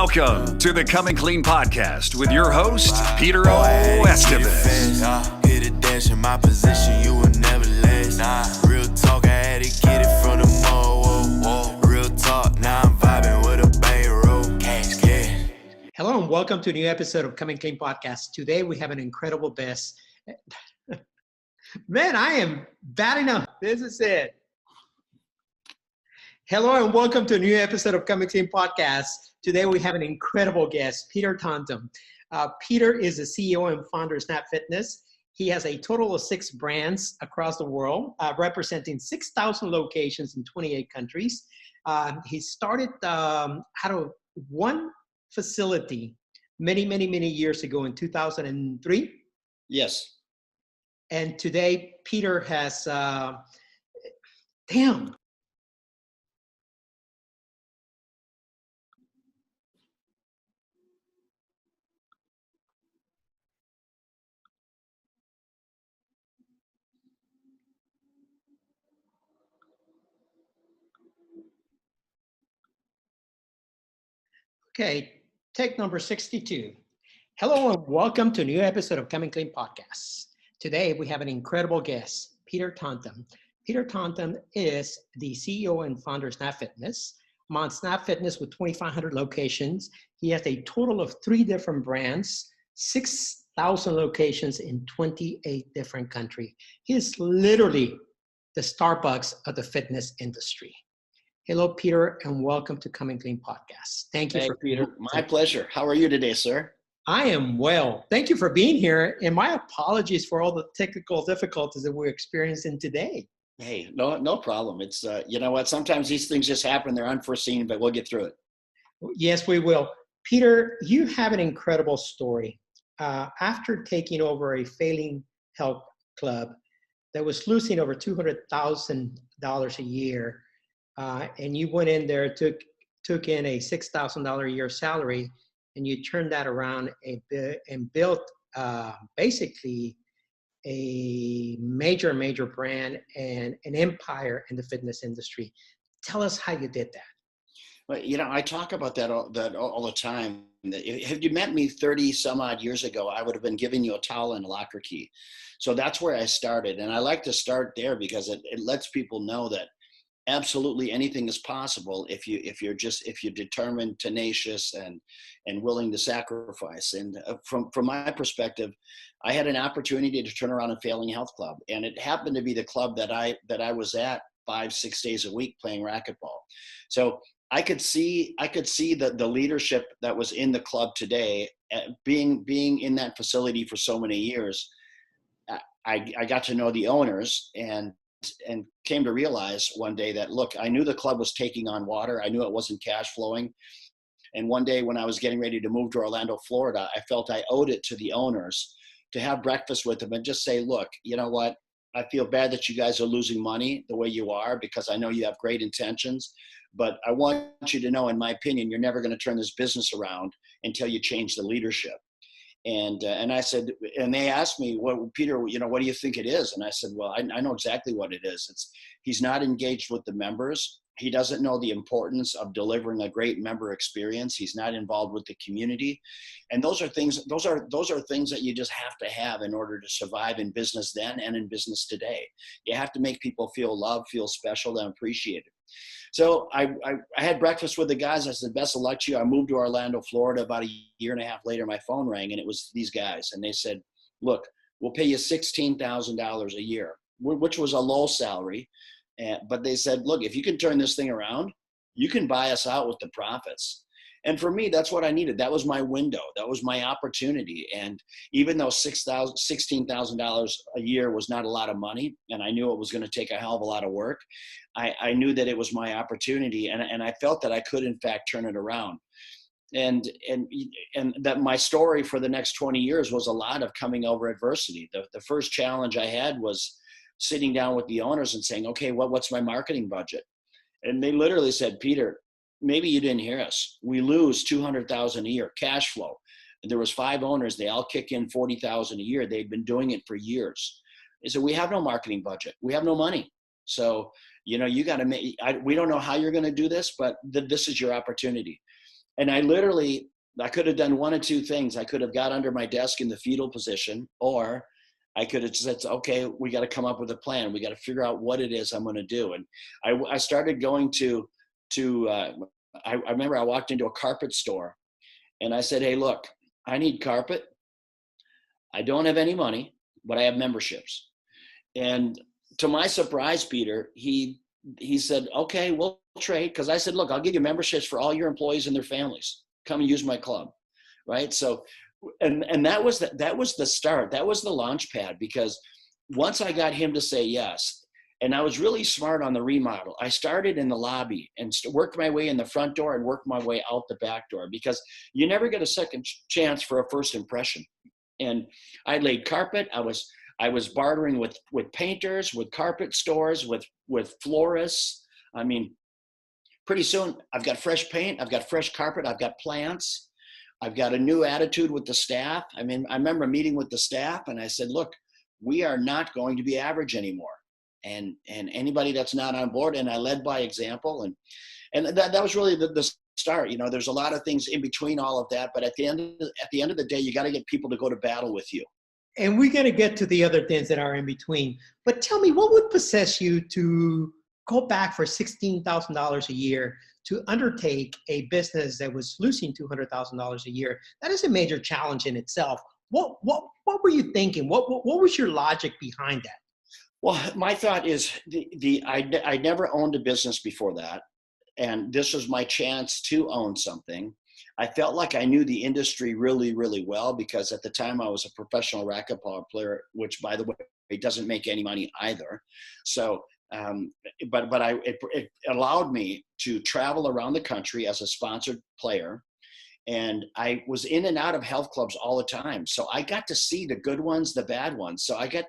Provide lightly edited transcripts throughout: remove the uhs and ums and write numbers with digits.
Welcome to the Coming Clean podcast with your host, Peter O. Estevez. Hit a dash in my position, you will never last. Real talk, I had to get it from the mall. Real talk, now I'm vibing with a bankroll. Hello and welcome to a new episode of Coming Clean podcast. Today we have an incredible guest. Man, I am batting up. This is it. Hello and welcome to a new episode of Coming Clean podcast. Today we have an incredible guest, Peter Taunton. Peter is the CEO and founder of Snap Fitness. He has a total of 6 brands across the world, representing 6,000 locations in 28 countries. He started out of one facility many years ago in 2003. Yes. And today Peter has, Okay, take number 62. Hello and welcome to a new episode of Coming Clean Podcast. Today we have an incredible guest, Peter Taunton. Peter Taunton is the CEO and founder of Snap Fitness. I'm on Snap Fitness with 2,500 locations. He has a total of 3 different brands, 6,000 locations in 28 different countries. He is literally the Starbucks of the fitness industry. Hello, Peter, and welcome to Coming Clean Podcast. Thank you. Hey, Peter. My pleasure. How are you today, sir? I am well. Thank you for being here. And my apologies for all the technical difficulties that we're experiencing today. Hey, no problem. It's, you know what? Sometimes these things just happen. They're unforeseen, but we'll get through it. Yes, we will. Peter, you have an incredible story. After taking over a failing health club that was losing over $200,000 a year, and you went in there, took in a $6,000 a year salary, and you turned that around and built basically a major brand and an empire in the fitness industry. Tell us how you did that. Well, you know, I talk about that all the time. Had you met me 30 some odd years ago, I would have been giving you a towel and a locker key. So that's where I started. And I like to start there because it lets people know that absolutely anything is possible if you're determined, tenacious, and willing to sacrifice. And from my perspective, I had an opportunity to turn around a failing health club, and it happened to be the club that I was at 5-6 days a week playing racquetball. So I could see the leadership that was in the club today, being in that facility for so many years. I got to know the owners and came to realize one day that, look, I knew the club was taking on water. I knew it wasn't cash flowing. And one day when I was getting ready to move to Orlando, Florida, I felt I owed it to the owners to have breakfast with them and just say, look, you know what? I feel bad that you guys are losing money the way you are, because I know you have great intentions, but I want you to know, in my opinion, you're never going to turn this business around until you change the leadership. And I said, and they asked me, well, Peter, you know, what do you think it is? And I said, well, I know exactly what it is. He's not engaged with the members. He doesn't know the importance of delivering a great member experience. He's not involved with the community. And those are things that you just have to have in order to survive in business then and in business today. You have to make people feel loved, feel special, and appreciated. So I had breakfast with the guys. I said, best of luck to you. I moved to Orlando, Florida. About a year and a half later, my phone rang, and it was these guys. And they said, look, we'll pay you $16,000 a year, which was a low salary. But they said, look, if you can turn this thing around, you can buy us out with the profits. And for me, that's what I needed. That was my window. That was my opportunity. And even though $16,000 a year was not a lot of money, and I knew it was going to take a hell of a lot of work, I knew that it was my opportunity. And I felt that I could, in fact, turn it around. And that my story for the next 20 years was a lot of coming over adversity. The first challenge I had was sitting down with the owners and saying, okay, what's my marketing budget? And they literally said, Peter, maybe you didn't hear us. We lose $200,000 a year cash flow. And there was 5 owners. They all kick in $40,000 a year. They've been doing it for years. They said, we have no marketing budget. We have no money. So, you know, you got to make, we don't know how you're going to do this, but this is your opportunity. And I could have done one of two things. I could have got under my desk in the fetal position, or I could have said, okay, we got to come up with a plan. We got to figure out what it is I'm going to do. And I started going I remember I walked into a carpet store and I said, hey, look, I need carpet. I don't have any money, but I have memberships. And to my surprise, Peter, he said, okay, we'll trade. Cause I said, look, I'll give you memberships for all your employees and their families. Come and use my club. Right. So, and that was the start. That was the launch pad, because once I got him to say yes, and I was really smart on the remodel, I started in the lobby and worked my way in the front door and worked my way out the back door, because you never get a second chance for a first impression. And I laid carpet. I was bartering with painters, with carpet stores, with florists. I mean, pretty soon I've got fresh paint, I've got fresh carpet, I've got plants, I've got a new attitude with the staff. I mean, I remember meeting with the staff and I said, look, we are not going to be average anymore. And anybody that's not on board, and I led by example, and that was really the start. You know, there's a lot of things in between all of that, but at the end of the day, you got to get people to go to battle with you. And we're going to get to the other things that are in between. But tell me, what would possess you to go back for $16,000 a year to undertake a business that was losing $200,000 a year? That is a major challenge in itself. What were you thinking? What was your logic behind that? Well, my thought is I never owned a business before that, and this was my chance to own something. I felt like I knew the industry really, really well, because at the time I was a professional racquetball player, which, by the way, it doesn't make any money either. So, it allowed me to travel around the country as a sponsored player. And I was in and out of health clubs all the time. So I got to see the good ones, the bad ones. So I got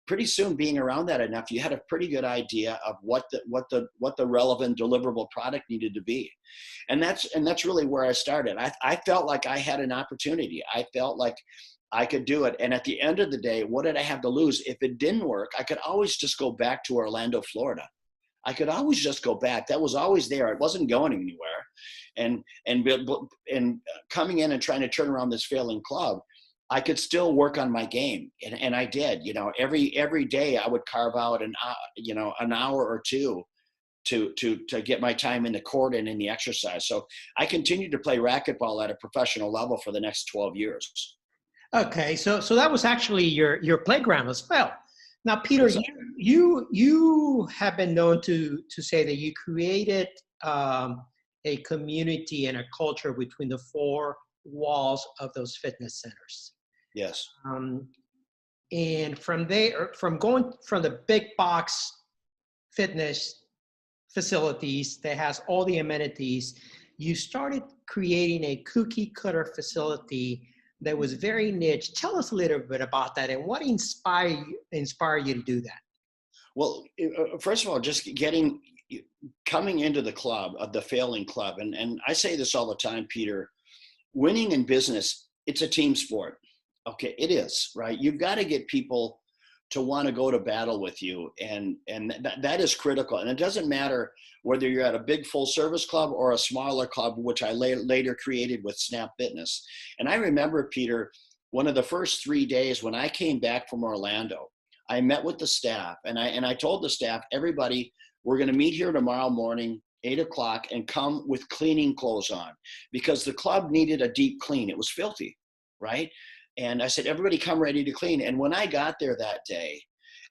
pretty soon, being around that enough, you had a pretty good idea of what the relevant deliverable product needed to be. And that's really where I started. I felt like I had an opportunity. I felt like I could do it. And at the end of the day, what did I have to lose? If it didn't work, I could always just go back to Orlando, Florida. I could always just go back. That was always there. It wasn't going anywhere. And coming in and trying to turn around this failing club, I could still work on my game. And I did. You know, every day I would carve out an hour or two to get my time in the court and in the exercise. So I continued to play racquetball at a professional level for the next 12 years. Okay, so that was actually your playground as well. Now, Peter, you have been known to say that you created a community and a culture between the four walls of those fitness centers. Yes. And from there, from the big box fitness facilities that has all the amenities, you started creating a cookie cutter facility that was very niche. Tell us a little bit about that, and what inspired you to do that? Well, first of all, just coming into the club, of the failing club, and I say this all the time, Peter, winning in business, it's a team sport. Okay, it is, right? You've got to get people to want to go to battle with you, and that is critical. And it doesn't matter whether you're at a big full service club or a smaller club, which I later created with Snap Fitness. And I remember, Peter, one of the first 3 days when I came back from Orlando, I met with the staff, and I told the staff, everybody, we're going to meet here tomorrow morning, 8:00, and come with cleaning clothes on, because the club needed a deep clean. It was filthy, right? And I said, everybody come ready to clean. And when I got there that day,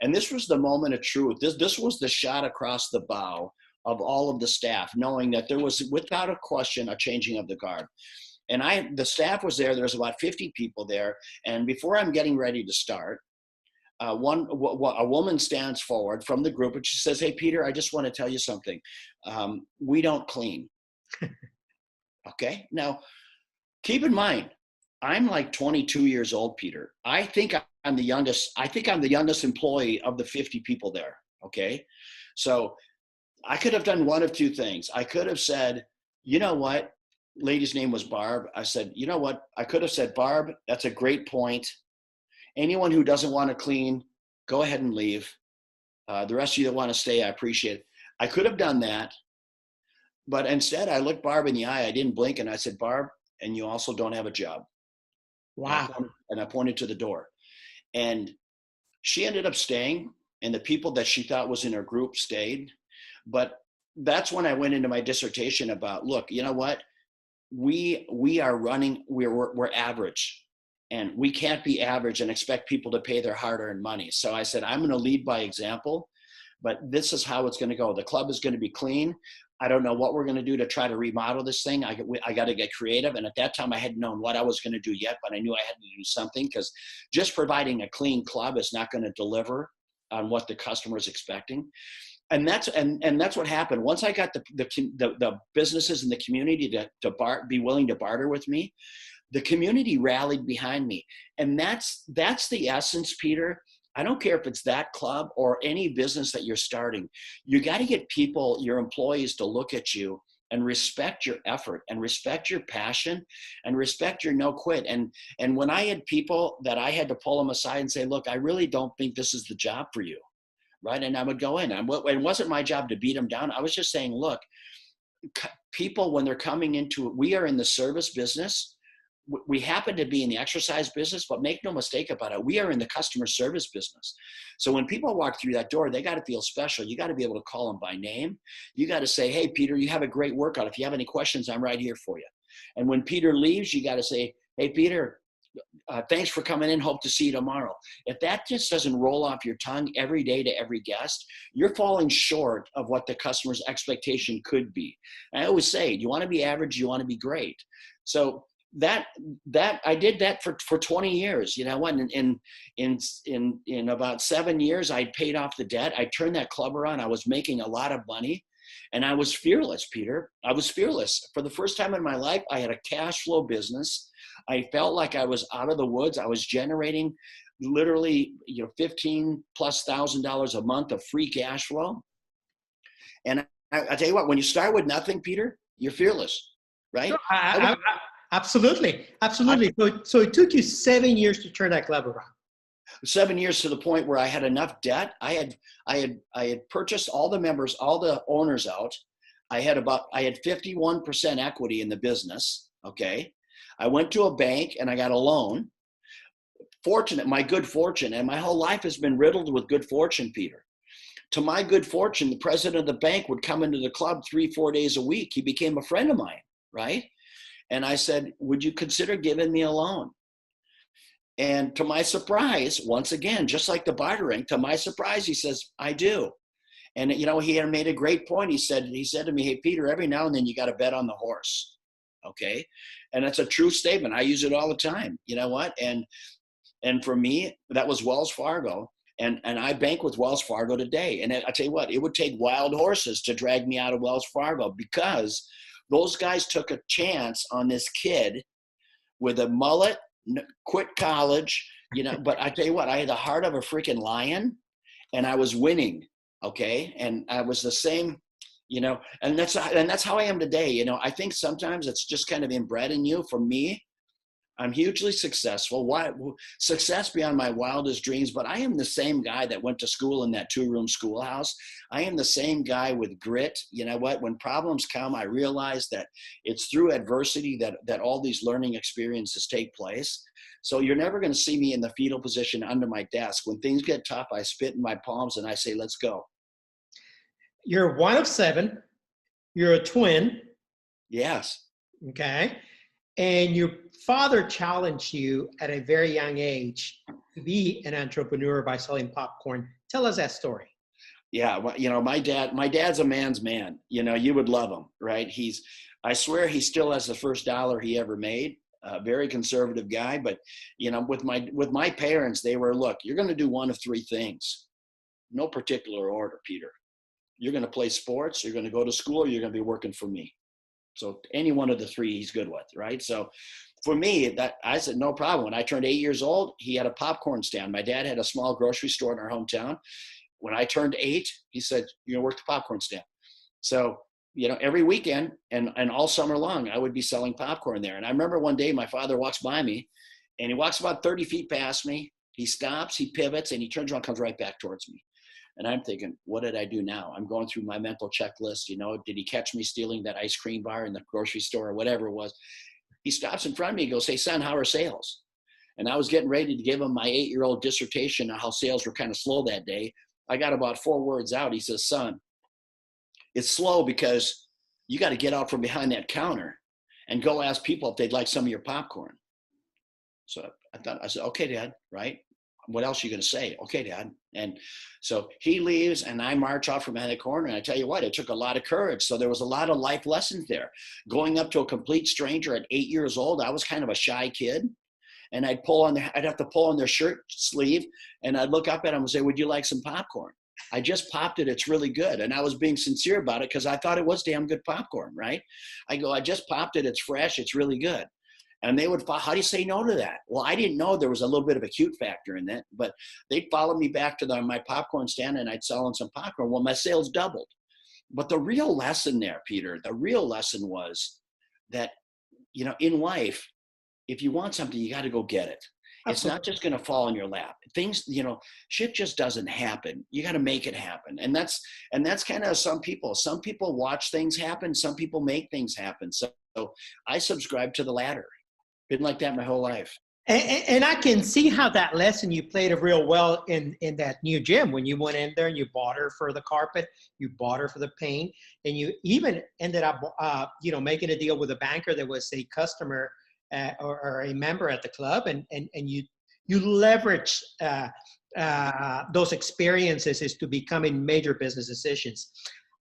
and this was the moment of truth, this was the shot across the bow of all of the staff, knowing that there was, without a question, a changing of the guard. And the staff was there. There was about 50 people there. And before I'm getting ready to start, a woman stands forward from the group and she says, hey, Peter, I just want to tell you something. We don't clean. Okay. Now, keep in mind, I'm like 22 years old, Peter. I think I'm the youngest. I think I'm the youngest employee of the 50 people there. Okay. So I could have done one of two things. I could have said, you know what? Lady's name was Barb. I said, you know what? I could have said, Barb, that's a great point. Anyone who doesn't want to clean, go ahead and leave. The rest of you that want to stay, I appreciate it. I could have done that. But instead, I looked Barb in the eye. I didn't blink, and I said, Barb, and you also don't have a job. Wow. And I pointed to the door. And she ended up staying, and the people that she thought was in her group stayed. But that's when I went into my dissertation about, look, you know what? We are running, we're average, and we can't be average and expect people to pay their hard-earned money. So I said, I'm going to lead by example, but this is how it's going to go. The club is going to be clean. I don't know what we're going to do to try to remodel this thing. I got to get creative. And at that time, I hadn't known what I was going to do yet, but I knew I had to do something, because just providing a clean club is not going to deliver on what the customer is expecting. And that's what happened. Once I got the businesses in the community to be willing to barter with me, the community rallied behind me. And that's the essence, Peter. I don't care if it's that club or any business that you're starting. You got to get people, your employees, to look at you and respect your effort and respect your passion and respect your no quit. And when I had people that I had to pull them aside and say, look, I really don't think this is the job for you, right? And I would go in. It wasn't my job to beat them down. I was just saying, look, people, when they're coming into it, we are in the service business. We happen to be in the exercise business, but make no mistake about it, we are in the customer service business. So when people walk through that door, they got to feel special. You got to be able to call them by name. You got to say, hey, Peter, you have a great workout. If you have any questions, I'm right here for you. And when Peter leaves, you got to say, hey, Peter, thanks for coming in. Hope to see you tomorrow. If that just doesn't roll off your tongue every day to every guest, you're falling short of what the customer's expectation could be. And I always say, do you want to be average? You want to be great. So that I did that for 20 years, you know what? In about 7 years, I paid off the debt. I turned that club around. I was making a lot of money, and I was fearless, Peter. I was fearless. For the first time in my life, I had a cash flow business. I felt like I was out of the woods. I was generating literally, $15,000+ a month of free cash flow. And I tell you what, when you start with nothing, Peter, you're fearless, right? Absolutely. So it took you 7 years to turn that club around. 7 years, to the point where I had enough debt. I had purchased all the members, all the owners out. I had 51% equity in the business. Okay. I went to a bank and I got a loan. My good fortune, and my whole life has been riddled with good fortune, Peter. To my good fortune, the president of the bank would come into the club 3-4 days a week. He became a friend of mine, right? And I said, would you consider giving me a loan? And to my surprise, once again, just like the bartering, to my surprise, he says, I do. And, he had made a great point. He said to me, hey, Peter, every now and then you got to bet on the horse. Okay. And that's a true statement. I use it all the time. You know what? And for me, that was Wells Fargo. And I bank with Wells Fargo today. And I tell you what, it would take wild horses to drag me out of Wells Fargo, because those guys took a chance on this kid with a mullet, quit college, but I tell you what, I had the heart of a freaking lion, and I was winning. Okay. And I was the same, and that's how I am today. I think sometimes it's just kind of inbred in you. For me, I'm hugely successful. Success beyond my wildest dreams, but I am the same guy that went to school in that 2-room schoolhouse. I am the same guy with grit. You know what? When problems come, I realize that it's through adversity that all these learning experiences take place. So you're never going to see me in the fetal position under my desk. When things get tough, I spit in my palms and I say, let's go. You're one of 7. You're a twin. Yes. Okay. And your father challenged you at a very young age to be an entrepreneur by selling popcorn. Tell us that story. Yeah, well, my dad's a man's man. You would love him, right? I swear he still has the first dollar he ever made. A very conservative guy, but with my parents, they were, look, you're going to do one of 3 things. No particular order, Peter. You're going to play sports, you're going to go to school, or you're going to be working for me. So any one of the 3 he's good with, right? So for me, I said, no problem. When I turned 8 years old, he had a popcorn stand. My dad had a small grocery store in our hometown. When I turned 8, he said, you're going to work the popcorn stand. So, every weekend and all summer long, I would be selling popcorn there. And I remember one day my father walks by me, and he walks about 30 feet past me. He stops, he pivots, and he turns around, comes right back towards me. And I'm thinking, what did I do now? I'm going through my mental checklist. You know, did he catch me stealing that ice cream bar in the grocery store or whatever it was? He stops in front of me and goes, "Hey, son, how are sales?" And I was getting ready to give him my 8-year-old dissertation on how sales were kind of slow that day. I got about 4 words out. He says, "Son, it's slow because you got to get out from behind that counter and go ask people if they'd like some of your popcorn." So I said, "Okay, Dad," right? "What else are you going to say?" "Okay, Dad." And so he leaves and I march off from behind the corner. And I tell you what, it took a lot of courage. So there was a lot of life lessons there. Going up to a complete stranger at 8 years old, I was kind of a shy kid. And I'd have to pull on their shirt sleeve and I'd look up at them and say, "Would you like some popcorn? I just popped it. It's really good." And I was being sincere about it because I thought it was damn good popcorn, right? I go, "I just popped it. It's fresh. It's really good." And they would, "How do you say no to that?" Well, I didn't know there was a little bit of a cute factor in that, but they'd follow me back to my popcorn stand and I'd sell them some popcorn. Well, my sales doubled. But the real lesson there, Peter, the real lesson was that, you know, in life, if you want something, you got to go get it. It's not just going to fall in your lap. Things, you know, shit just doesn't happen. You got to make it happen. And that's kind of some people watch things happen. Some people make things happen. So I subscribe to the latter. Been like that my whole life. And I can see how that lesson you played it real well in that new gym when you went in there and you bought her for the carpet, you bought her for the paint, and you even ended up, making a deal with a banker that was a customer or a member at the club, and you leverage those experiences is to becoming major business decisions.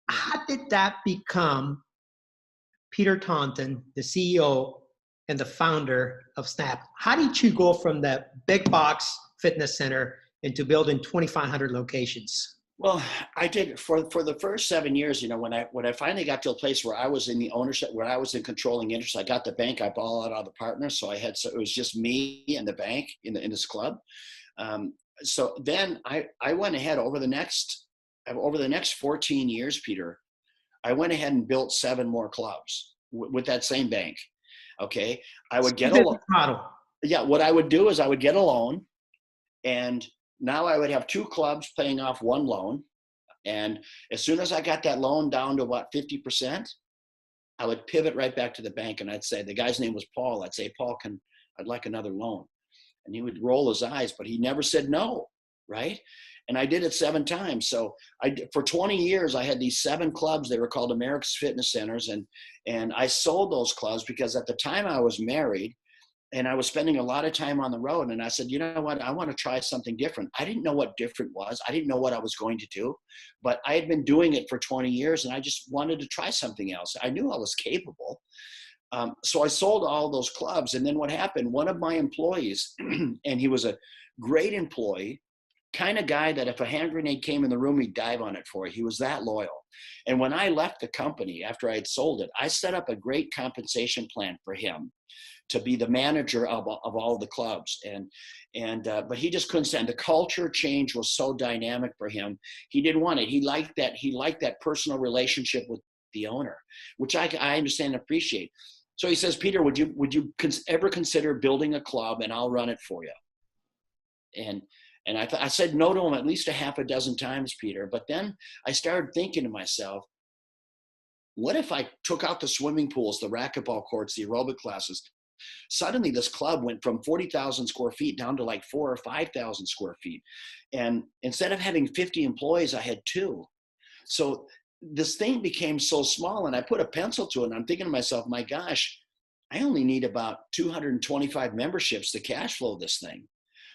How did that become Peter Taunton, the CEO and the founder of Snap? How did you go from that big box fitness center into building 2,500 locations? Well, I did for the first 7 years. You know, when I finally got to a place where I was in the ownership, where I was in controlling interest, I got the bank. I bought out all the partners, so it was just me and the bank in this club. So then I went ahead over the next 14 years, Peter. I went ahead and built 7 more clubs with that same bank. Okay, I would get a loan. Yeah, what I would do is I would get a loan, and now I would have 2 clubs paying off 1 loan. And as soon as I got that loan down to about 50%, I would pivot right back to the bank and I'd say, the guy's name was Paul. I'd say, "Paul, I'd like another loan." And he would roll his eyes, but he never said no, right? And I did it 7 times. So for 20 years, I had these 7 clubs. They were called America's Fitness Centers. And I sold those clubs because at the time I was married and I was spending a lot of time on the road. And I said, "You know what? I want to try something different." I didn't know what different was. I didn't know what I was going to do, but I had been doing it for 20 years and I just wanted to try something else. I knew I was capable. So I sold all those clubs. And then what happened? One of my employees, and he was a great employee, kind of guy that if a hand grenade came in the room, he'd dive on it for you. He was that loyal. And when I left the company after I had sold it, I set up a great compensation plan for him to be the manager of all the clubs. But he just couldn't stand. The culture change was so dynamic for him. He didn't want it. He liked that personal relationship with the owner, which I understand and appreciate. So he says, "Peter, would you ever consider building a club and I'll run it for you?" And I said no to him at least a half a dozen times, Peter. But then I started thinking to myself, what if I took out the swimming pools, the racquetball courts, the aerobic classes? Suddenly this club went from 40,000 square feet down to like 4,000 or 5,000 square feet. And instead of having 50 employees, I had 2. So this thing became so small, and I put a pencil to it, and I'm thinking to myself, my gosh, I only need about 225 memberships to cash flow this thing.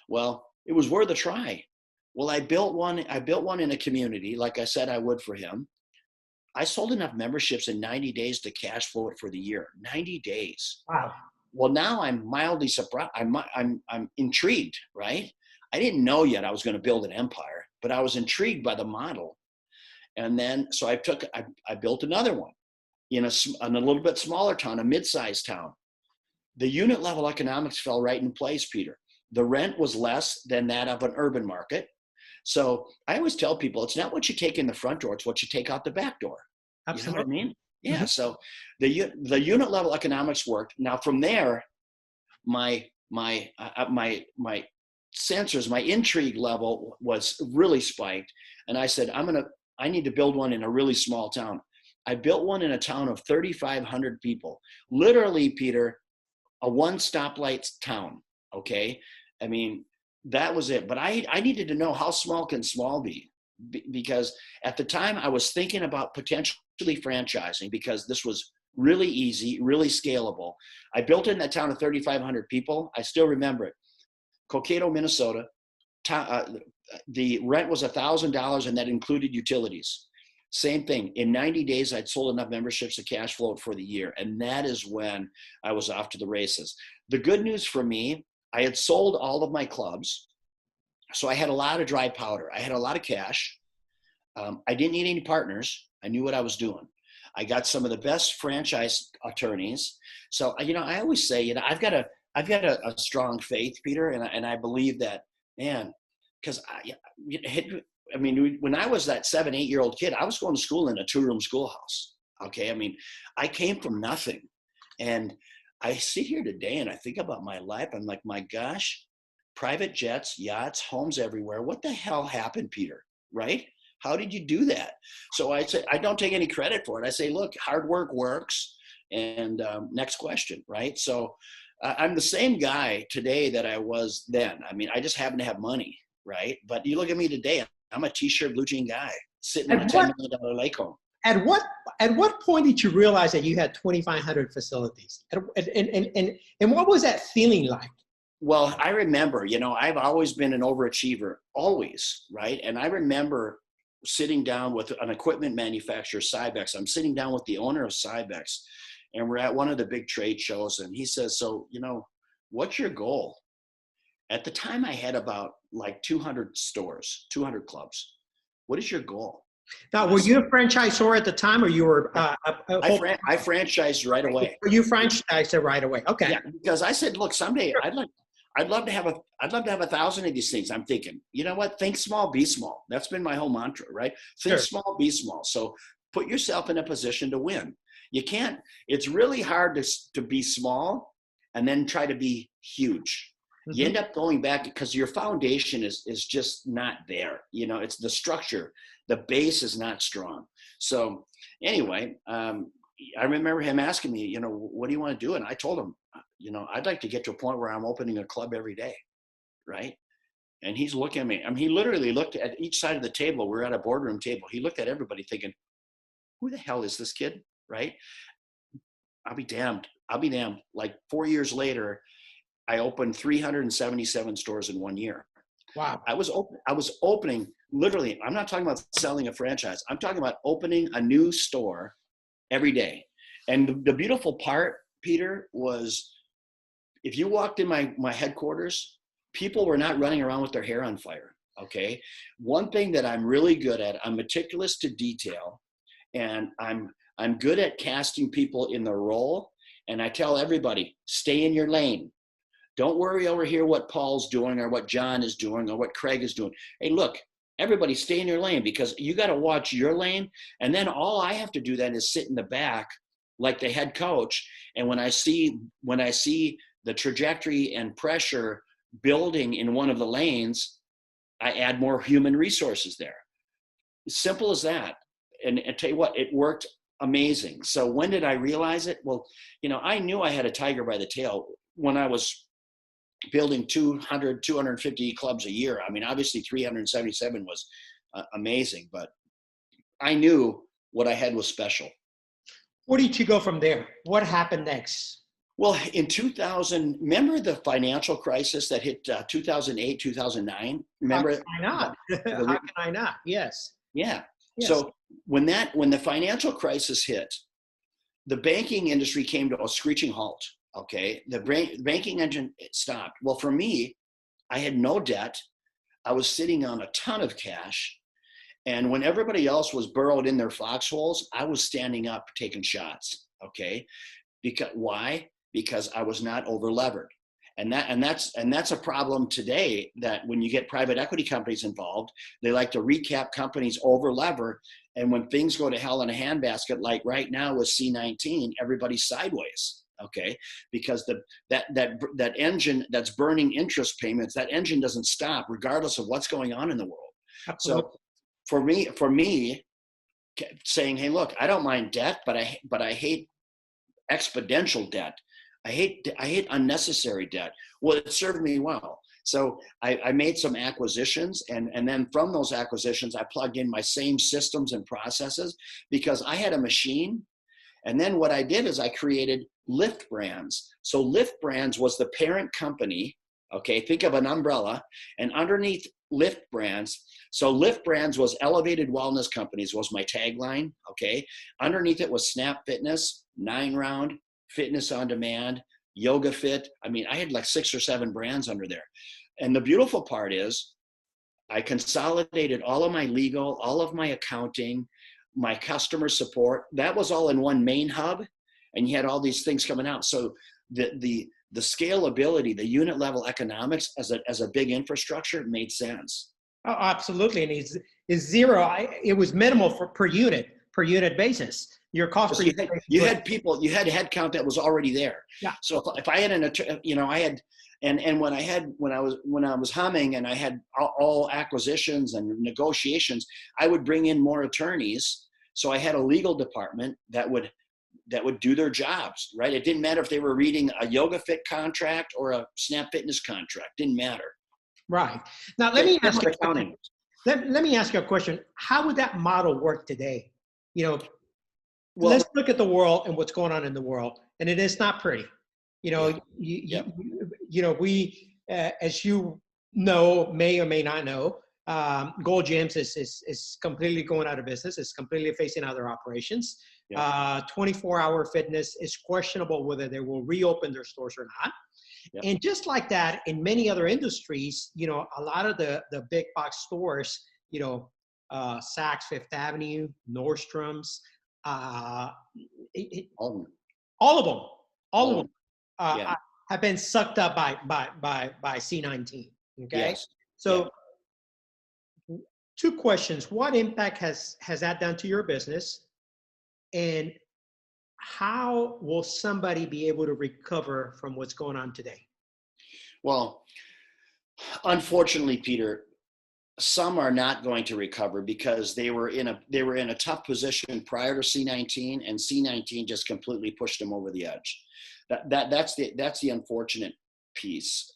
Well, it was worth a try. Well, I built one in a community, like I said I would for him. I sold enough memberships in 90 days to cash flow it for the year. 90 days. Wow. Well, now I'm mildly surprised. I'm intrigued, right? I didn't know yet I was going to build an empire, but I was intrigued by the model. And then, so I built another one in a little bit smaller town, a mid-sized town. The unit level economics fell right in place, Peter. The rent was less than that of an urban market. So I always tell people, it's not what you take in the front door, it's what you take out the back door. Absolutely. You know what I mean? Yeah. So the unit level economics worked. Now from there, my sensors, my intrigue level was really spiked. And I said, I need to build one in a really small town. I built one in a town of 3,500 people, literally, Peter, a one stoplight town. Okay. I mean, that was it. But I needed to know, how small can small be? Because at the time I was thinking about potentially franchising, because this was really easy, really scalable. I built it in that town of 3,500 people. I still remember it. Cokato, Minnesota. The rent was $1,000, and that included utilities. Same thing. In 90 days, I'd sold enough memberships to cash flow for the year. And that is when I was off to the races. The good news for me, I had sold all of my clubs. So I had a lot of dry powder. I had a lot of cash. I didn't need any partners. I knew what I was doing. I got some of the best franchise attorneys. So, I always say, I've got a strong faith, Peter. And I believe that, man, because when I was that 7, 8-year-old kid, I was going to school in a 2-room schoolhouse. Okay. I mean, I came from nothing. And I sit here today and I think about my life. I'm like, my gosh, private jets, yachts, homes everywhere. What the hell happened, Peter? Right? How did you do that? So I say, I don't take any credit for it. I say, look, hard work works. And next question, right? So I'm the same guy today that I was then. I mean, I just happen to have money, right? But you look at me today, I'm a t-shirt, blue jean guy sitting in a $10 million lake home. At what point did you realize that you had 2,500 facilities? And what was that feeling like? Well, I remember, I've always been an overachiever, always, right? And I remember sitting down with an equipment manufacturer, Cybex. I'm sitting down with the owner of Cybex, and we're at one of the big trade shows. And he says, so, what's your goal? At the time, I had about like 200 stores, 200 clubs. What is your goal? Now, were you a franchisor at the time, or you were? I franchised right away. You franchised it right away. Okay. Yeah, because I said, look, someday I'd love to have 1,000 of these things. I'm thinking, you know what? Think small, be small. That's been my whole mantra, right? Think small, be small. So put yourself in a position to win. You can't. It's really hard to be small and then try to be huge. Mm-hmm. You end up going back because your foundation is just not there. It's the structure. The base is not strong. So anyway, I remember him asking me, what do you want to do? And I told him, I'd like to get to a point where I'm opening a club every day. Right. And he's looking at me. I mean, he literally looked at each side of the table. We're at a boardroom table. He looked at everybody thinking, who the hell is this kid? Right. I'll be damned. Like 4 years later, I opened 377 stores in 1 year. Wow. I was opening, literally, I'm not talking about selling a franchise. I'm talking about opening a new store every day. And the beautiful part, Peter, was if you walked in my headquarters, people were not running around with their hair on fire. Okay. One thing that I'm really good at, I'm meticulous to detail, and I'm good at casting people in the role. And I tell everybody, stay in your lane. Don't worry over here what Paul's doing or what John is doing or what Craig is doing. Hey, look, everybody stay in your lane, because you got to watch your lane. And then all I have to do then is sit in the back like the head coach. And when I see the trajectory and pressure building in one of the lanes, I add more human resources there. Simple as that. And I tell you what, it worked amazing. So when did I realize it? Well, I knew I had a tiger by the tail when I was building 200, 250 clubs a year. I mean, obviously 377 was amazing, but I knew what I had was special. Where did you go from there? What happened next? Well, in 2000, remember the financial crisis that hit 2008, 2009? Remember? How can I not? How can I not? Yes. Yeah. Yes. So when the financial crisis hit, the banking industry came to a screeching halt. Okay. The banking engine stopped. Well, for me, I had no debt. I was sitting on a ton of cash. And when everybody else was burrowed in their foxholes, I was standing up, taking shots. Okay. Why? Because I was not over levered. And that's a problem today, that when you get private equity companies involved, they like to recap companies over lever. And when things go to hell in a handbasket, like right now with C19, everybody's sideways. Okay, because that engine that's burning interest payments, that engine doesn't stop regardless of what's going on in the world. Absolutely. So for me, saying, hey, look, I don't mind debt, but I hate exponential debt. I hate unnecessary debt. Well, it served me well. So I made some acquisitions, and then from those acquisitions, I plugged in my same systems and processes because I had a machine. And then what I did is I created Lyft Brands. So Lyft Brands was the parent company. Okay, think of an umbrella, and underneath Lyft Brands. So Lyft Brands was Elevated Wellness Companies was my tagline. Okay, underneath it was Snap Fitness, 9 Round, Fitness on Demand, Yoga Fit. I mean, I had like 6 or 7 brands under there. And the beautiful part is I consolidated all of my legal, all of my accounting, my customer support. That was all in one main hub, and you had all these things coming out. So the scalability, the unit level economics as a big infrastructure made sense. Oh, absolutely. And is zero. It was minimal per unit basis. Your cost per unit. You had people, you had headcount that was already there. Yeah. So if I had I had, and when I was humming and I had all acquisitions and negotiations, I would bring in more attorneys. So I had a legal department that would do their jobs, right? It didn't matter if they were reading a Yoga Fit contract or a Snap Fitness contract. Didn't matter. Right. Now, let me ask you. Accounting. Let me ask you a question. How would that model work today? Well, let's look at the world and what's going on in the world, and it is not pretty. We, as you know, may or may not know, Gold Gyms is completely going out of business. It's completely facing other operations. 24-hour fitness is questionable whether they will reopen their stores or not. Yep. And just like that, in many other industries, a lot of the big box stores, Saks Fifth Avenue, Nordstrom's, all of them have been sucked up by C19. Okay. Yes. So 2 questions. What impact has that done to your business? And how will somebody be able to recover from what's going on today? Well, unfortunately, Peter, some are not going to recover because they were in a tough position prior to C19, and C19 just completely pushed them over the edge. That's the unfortunate piece.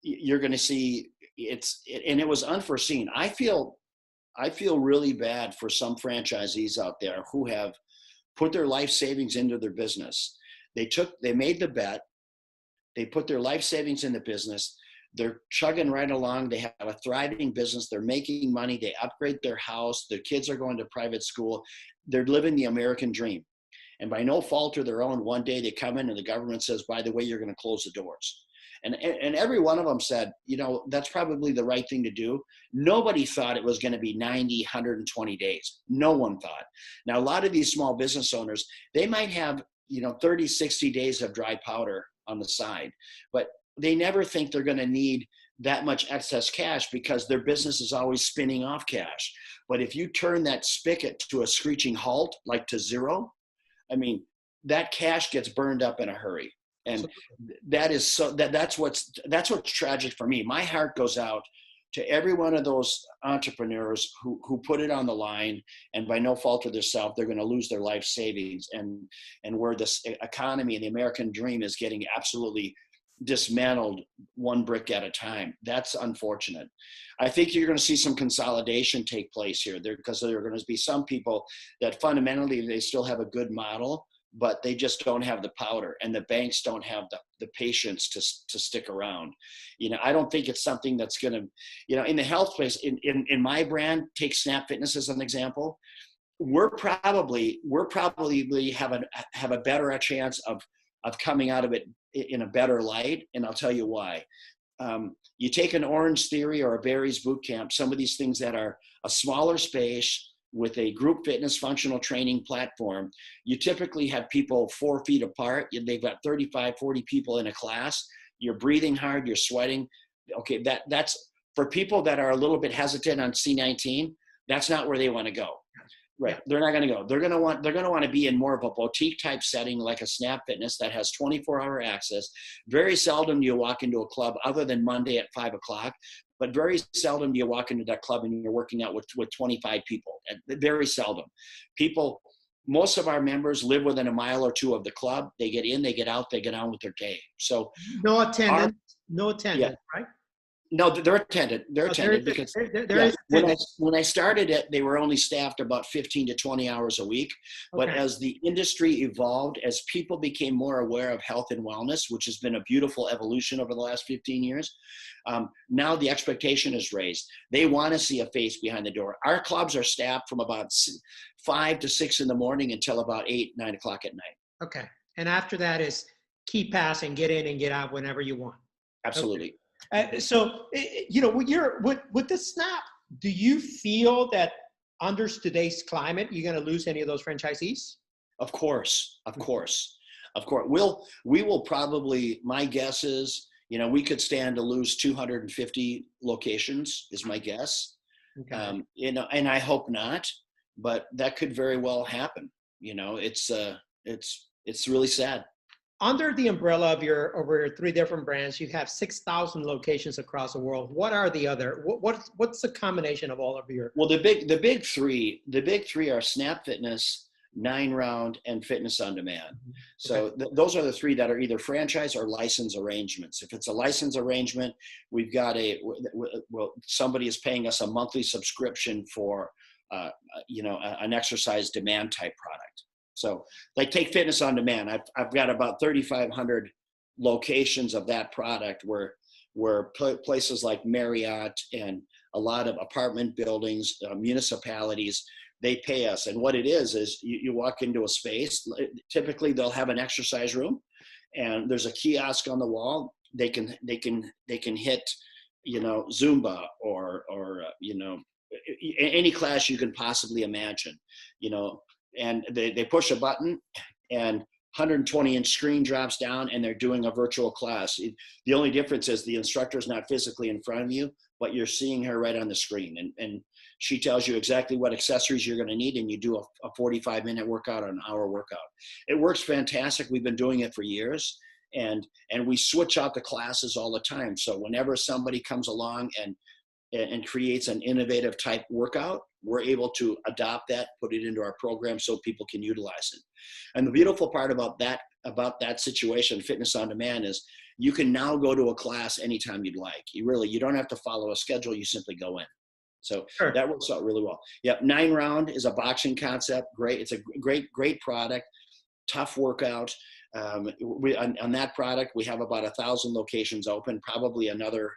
You're going to see and it was unforeseen. I feel really bad for some franchisees out there who have put their life savings into their business. They made the bet. They put their life savings in the business. They're chugging right along. They have a thriving business. They're making money. They upgrade their house. Their kids are going to private school. They're living the American dream. And by no fault of their own, one day they come in and the government says, by the way, you're going to close the doors. And every one of them said, that's probably the right thing to do. Nobody thought it was going to be 90, 120 days. No one thought. Now, a lot of these small business owners, they might have, 30, 60 days of dry powder on the side, but they never think they're going to need that much excess cash because their business is always spinning off cash. But if you turn that spigot to a screeching halt, like to zero, I mean, that cash gets burned up in a hurry. And that's what's tragic for me. My heart goes out to every one of those entrepreneurs who put it on the line, and by no fault of themselves, they're going to lose their life savings, and where this economy and the American dream is getting absolutely dismantled one brick at a time. That's unfortunate. I think you're going to see some consolidation take place here because there are going to be some people that fundamentally they still have a good model, but they just don't have the powder, and the banks don't have the patience to stick around. I don't think it's something that's going to, in the health space, in my brand, take Snap Fitness as an example. We're probably have a better chance of coming out of it in a better light. And I'll tell you why. You take an Orange Theory or a Barry's Boot Camp, some of these things that are a smaller space, with a group fitness functional training platform, you typically have people 4 feet apart. They've got 35, 40 people in a class. You're breathing hard, you're sweating. Okay, that's for people that are a little bit hesitant on C19, that's not where they want to go. Right. They're not going to go. They're going to want to be in more of a boutique type setting, like a Snap Fitness that has 24-hour access. Very seldom do you walk into a club other than Monday at 5 o'clock, but very seldom do you walk into that club and you're working out with 25 people. Very seldom. Most of our members live within a mile or two of the club. They get in, they get out, they get on with their day. So no attendance, right? No, they're attended. They're attended because when I started it, they were only staffed about 15 to 20 hours a week. But as the industry evolved, as people became more aware of health and wellness, which has been a beautiful evolution over the last 15 years, now the expectation is raised. They want to see a face behind the door. Our clubs are staffed from about 5 to 6 in the morning until about 8, 9 o'clock at night. Okay. And after that is key pass and get in and get out whenever you want. Absolutely. Okay. So, with the Snap, do you feel that under today's climate, you're going to lose any of those franchisees? Of course. We will probably, my guess is, we could stand to lose 250 locations is my guess. Okay. And I hope not, but that could very well happen. It's really sad. Under the umbrella of your 3 different brands, you have 6,000 locations across the world. What are the other? What's the combination of all of your? Well, the big three are Snap Fitness, 9 Round, and Fitness on Demand. So those are the 3 that are either franchise or license arrangements. If it's a license arrangement, we've got somebody is paying us a monthly subscription for an exercise demand type product. So like take Fitness on Demand. I've got about 3,500 locations of that product where places like Marriott and a lot of apartment buildings, municipalities, they pay us. And what it is you walk into a space, typically they'll have an exercise room and there's a kiosk on the wall. They can hit, Zumba or any class you can possibly imagine, and they push a button and 120-inch screen drops down and they're doing a virtual class. The only difference is the instructor is not physically in front of you, but you're seeing her right on the screen. And she tells you exactly what accessories you're going to need, and you do a 45-minute workout or an hour workout. It works fantastic. We've been doing it for years, and we switch out the classes all the time. So whenever somebody comes along and creates an innovative type workout, we're able to adopt that, put it into our program so people can utilize it. And the beautiful part about that situation, Fitness on Demand, is you can now go to a class anytime you'd like. You don't have to follow a schedule. You simply go in. So sure. That works out really well. Yep. 9 Round is a boxing concept. Great. It's a great product, tough workout. On that product, we have about 1,000 locations open, probably another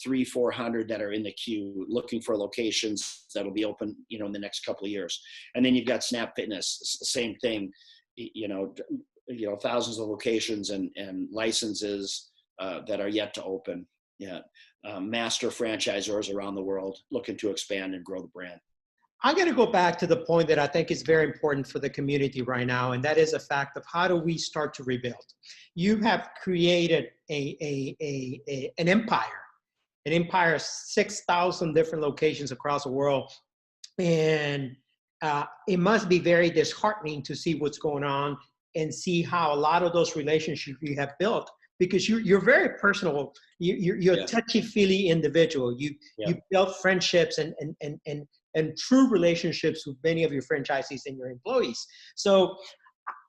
300-400 that are in the queue looking for locations that'll be open, in the next couple of years. And then you've got Snap Fitness, same thing, thousands of locations and licenses that are yet to open. Yeah. Master franchisors around the world looking to expand and grow the brand. I'm going to go back to the point that I think is very important for the community right now, and that is a fact of how do we start to rebuild. You have created an empire, 6,000 different locations across the world, and it must be very disheartening to see what's going on and see how a lot of those relationships you have built, because you're very personal. You're a touchy-feely individual. You built friendships and true relationships with many of your franchisees and your employees. So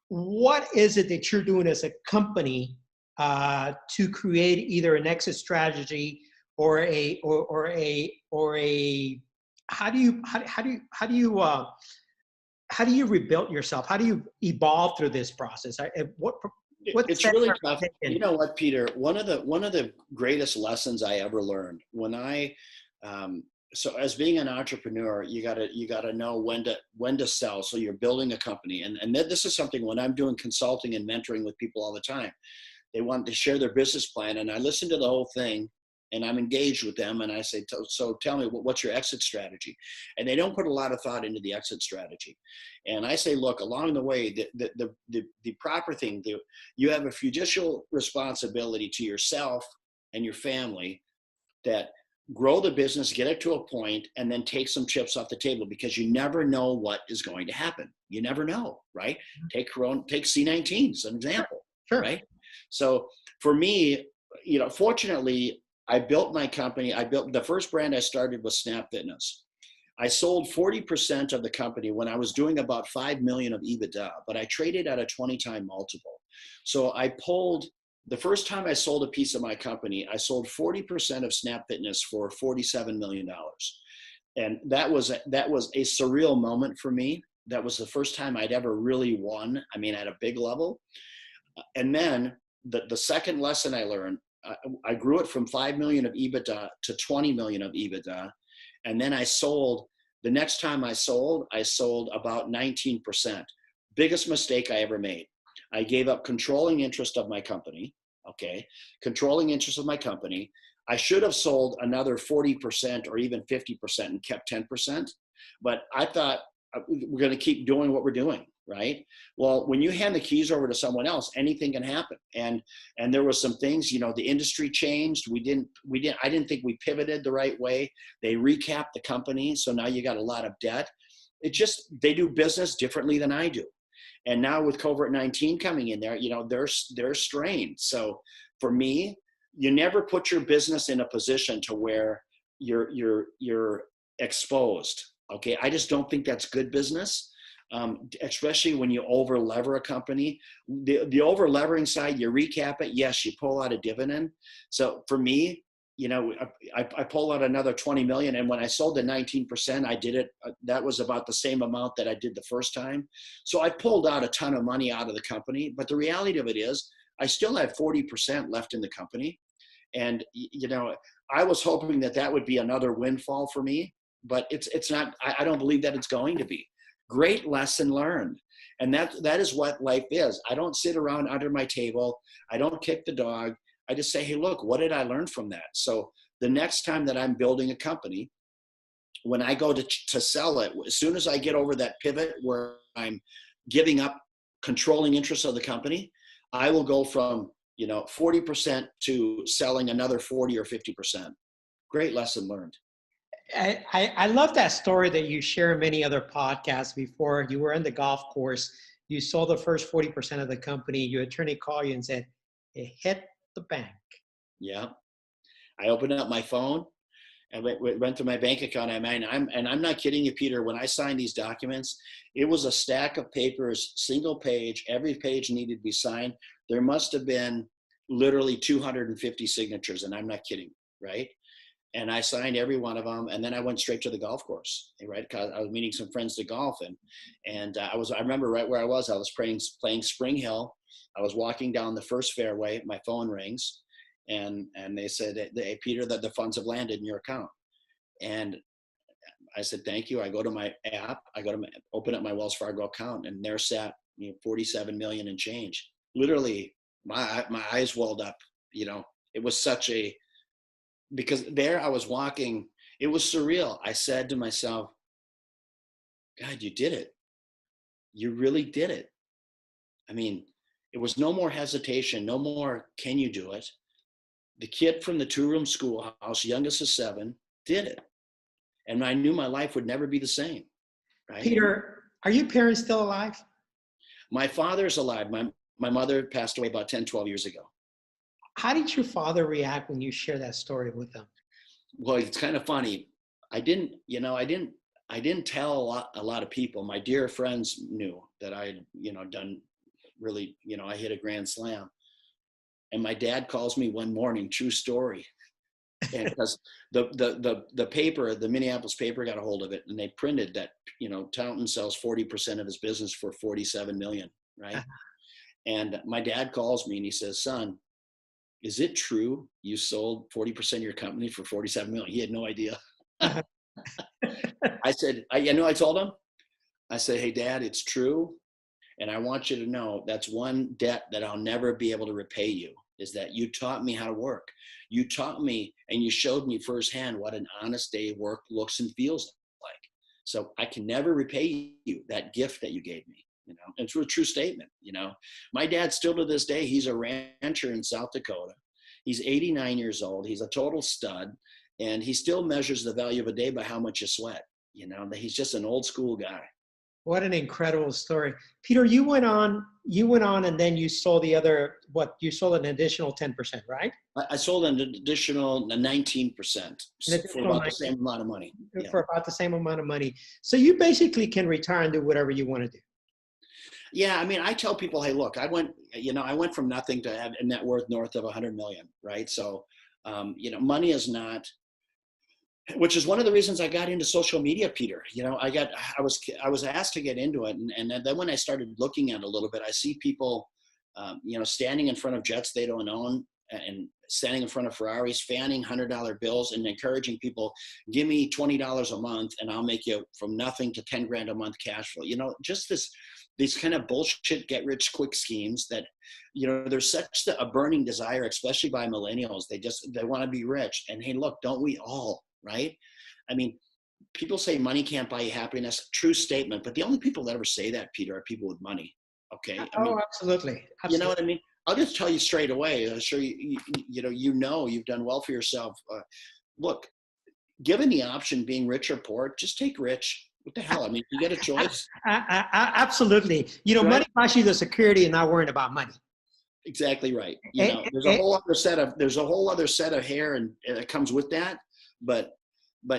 what is it that you're doing as a company to create either an exit strategy or how do you rebuild yourself? How do you evolve through this process? It's really tough. You know what, Peter? One of the greatest lessons I ever learned so as being an entrepreneur, you gotta know when to sell. So you're building a company, and this is something when I'm doing consulting and mentoring with people all the time. They want to share their business plan, and I listen to the whole thing, and I'm engaged with them, and I say, so tell me, what's your exit strategy? And they don't put a lot of thought into the exit strategy. And I say, look, along the way, the proper thing, you have a fiducial responsibility to yourself and your family that grow the business, get it to a point, and then take some chips off the table, because you never know what is going to happen. You never know, right? Take C19 as an example, Sure. right? So for me, fortunately, I built my company. The first brand I started was Snap Fitness. I sold 40% of the company when I was doing about 5 million of EBITDA, but I traded at a 20-time multiple. So the first time I sold a piece of my company, I sold 40% of Snap Fitness for $47 million. And that was a surreal moment for me. That was the first time I'd ever really won, at a big level. And then the second lesson I learned, I grew it from 5 million of EBITDA to 20 million of EBITDA. And then the next time I sold about 19%. Biggest mistake I ever made. I gave up controlling interest of my company. Okay. Controlling interest of my company. I should have sold another 40% or even 50% and kept 10%. But I thought we're going to keep doing what we're doing. Right. Well, when you hand the keys over to someone else, anything can happen. And there was some things, the industry changed. I didn't think we pivoted the right way. They recapped the company. So now you got a lot of debt. They do business differently than I do. And now with COVID-19 coming in there, they're strained. So for me, you never put your business in a position to where you're exposed. Okay. I just don't think that's good business. Especially when you over lever a company, the over levering side, you recap it. Yes, you pull out a dividend. So for me, I pull out another 20 million. And when I sold the 19%, I did it. That was about the same amount that I did the first time. So I pulled out a ton of money out of the company. But the reality of it is I still have 40% left in the company. And, I was hoping that would be another windfall for me, but it's not. I don't believe that it's going to be. Great lesson learned. And that is what life is. I don't sit around under my table. I don't kick the dog. I just say, hey, look, what did I learn from that? So the next time that I'm building a company, when I go to sell it, as soon as I get over that pivot where I'm giving up controlling interest of the company, I will go from 40% to selling another 40 or 50%. Great lesson learned. I love that story that you share in many other podcasts before. You were in the golf course. You sold the first 40% of the company. Your attorney called you and said, it hit the bank. Yeah. I opened up my phone and went to my bank account. I'm not kidding you, Peter. When I signed these documents, it was a stack of papers, single page. Every page needed to be signed. There must have been literally 250 signatures, and I'm not kidding, right? And I signed every one of them, and then I went straight to the golf course, right? Because I was meeting some friends to golf, and I remember right where I was playing Spring Hill. I was walking down the first fairway. My phone rings, and they said, "Hey, Peter, the funds have landed in your account." And I said, "Thank you." I go to my app. Open up my Wells Fargo account, and there sat 47 million and change. Literally, my eyes welled up. It was because there I was walking, it was surreal. I said to myself, God, you did it. You really did it. It was no more hesitation, no more, can you do it? The kid from the 2-room schoolhouse, youngest of 7, did it. And I knew my life would never be the same, right? Peter, are your parents still alive? My father's alive. My mother passed away about 10, 12 years ago. How did your father react when you share that story with them? Well, it's kind of funny. I didn't tell a lot of people. My dear friends knew that I had, done really, I hit a grand slam. And my dad calls me one morning, true story. And because the paper, the Minneapolis paper got a hold of it, and they printed that, Taunton sells 40% of his business for 47 million, right? And my dad calls me and he says, son, is it true you sold 40% of your company for 47 million? He had no idea. I said, I told him, I said, hey, Dad, it's true. And I want you to know that's one debt that I'll never be able to repay you, is that you taught me how to work. You taught me and you showed me firsthand what an honest day of work looks and feels like. So I can never repay you that gift that you gave me. It's a true statement. My dad still to this day, he's a rancher in South Dakota. He's 89 years old. He's a total stud. And he still measures the value of a day by how much you sweat. You know, he's just an old school guy. What an incredible story. Peter, you went on and then you sold the other, you sold an additional 10%, right? I sold an additional 19% for about the same amount of money. Yeah. For about the same amount of money. So you basically can retire and do whatever you want to do. Yeah, I mean, I tell people, hey, look, I went from nothing to have a net worth north of 100 million, right? So, money is not, which is one of the reasons I got into social media, Peter. You know, I was asked to get into it, and then when I started looking at it a little bit, I see people, standing in front of jets they don't own, and standing in front of Ferraris, fanning $100 bills, and encouraging people, give me $20 a month, and I'll make you from nothing to 10 grand a month cash flow. You know, just these kind of bullshit get rich quick schemes that, there's such a burning desire, especially by millennials. They want to be rich, and hey, look, don't we all? Right? I mean, people say money can't buy you happiness. True statement. But the only people that ever say that, Peter, are people with money. Okay. Absolutely. You know what I mean? I'll just tell you straight away. I'm sure you've done well for yourself. Look, given the option being rich or poor, just take rich. What the hell? I mean, you get a choice. Absolutely. Right? Money buys you the security and not worrying about money. Exactly right. There's a whole other set of hair and that comes with that. But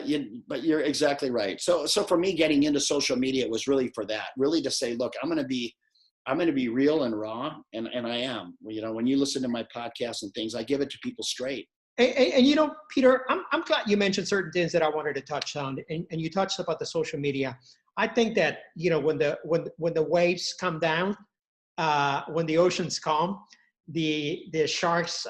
you're exactly right. So for me, getting into social media was really for that, really to say, look, I'm going to be real and raw, and I am. When you listen to my podcast and things, I give it to people straight. And Peter, I'm glad you mentioned certain things that I wanted to touch on, and you touched about the social media. I think that when the waves come down, when the oceans calm, the sharks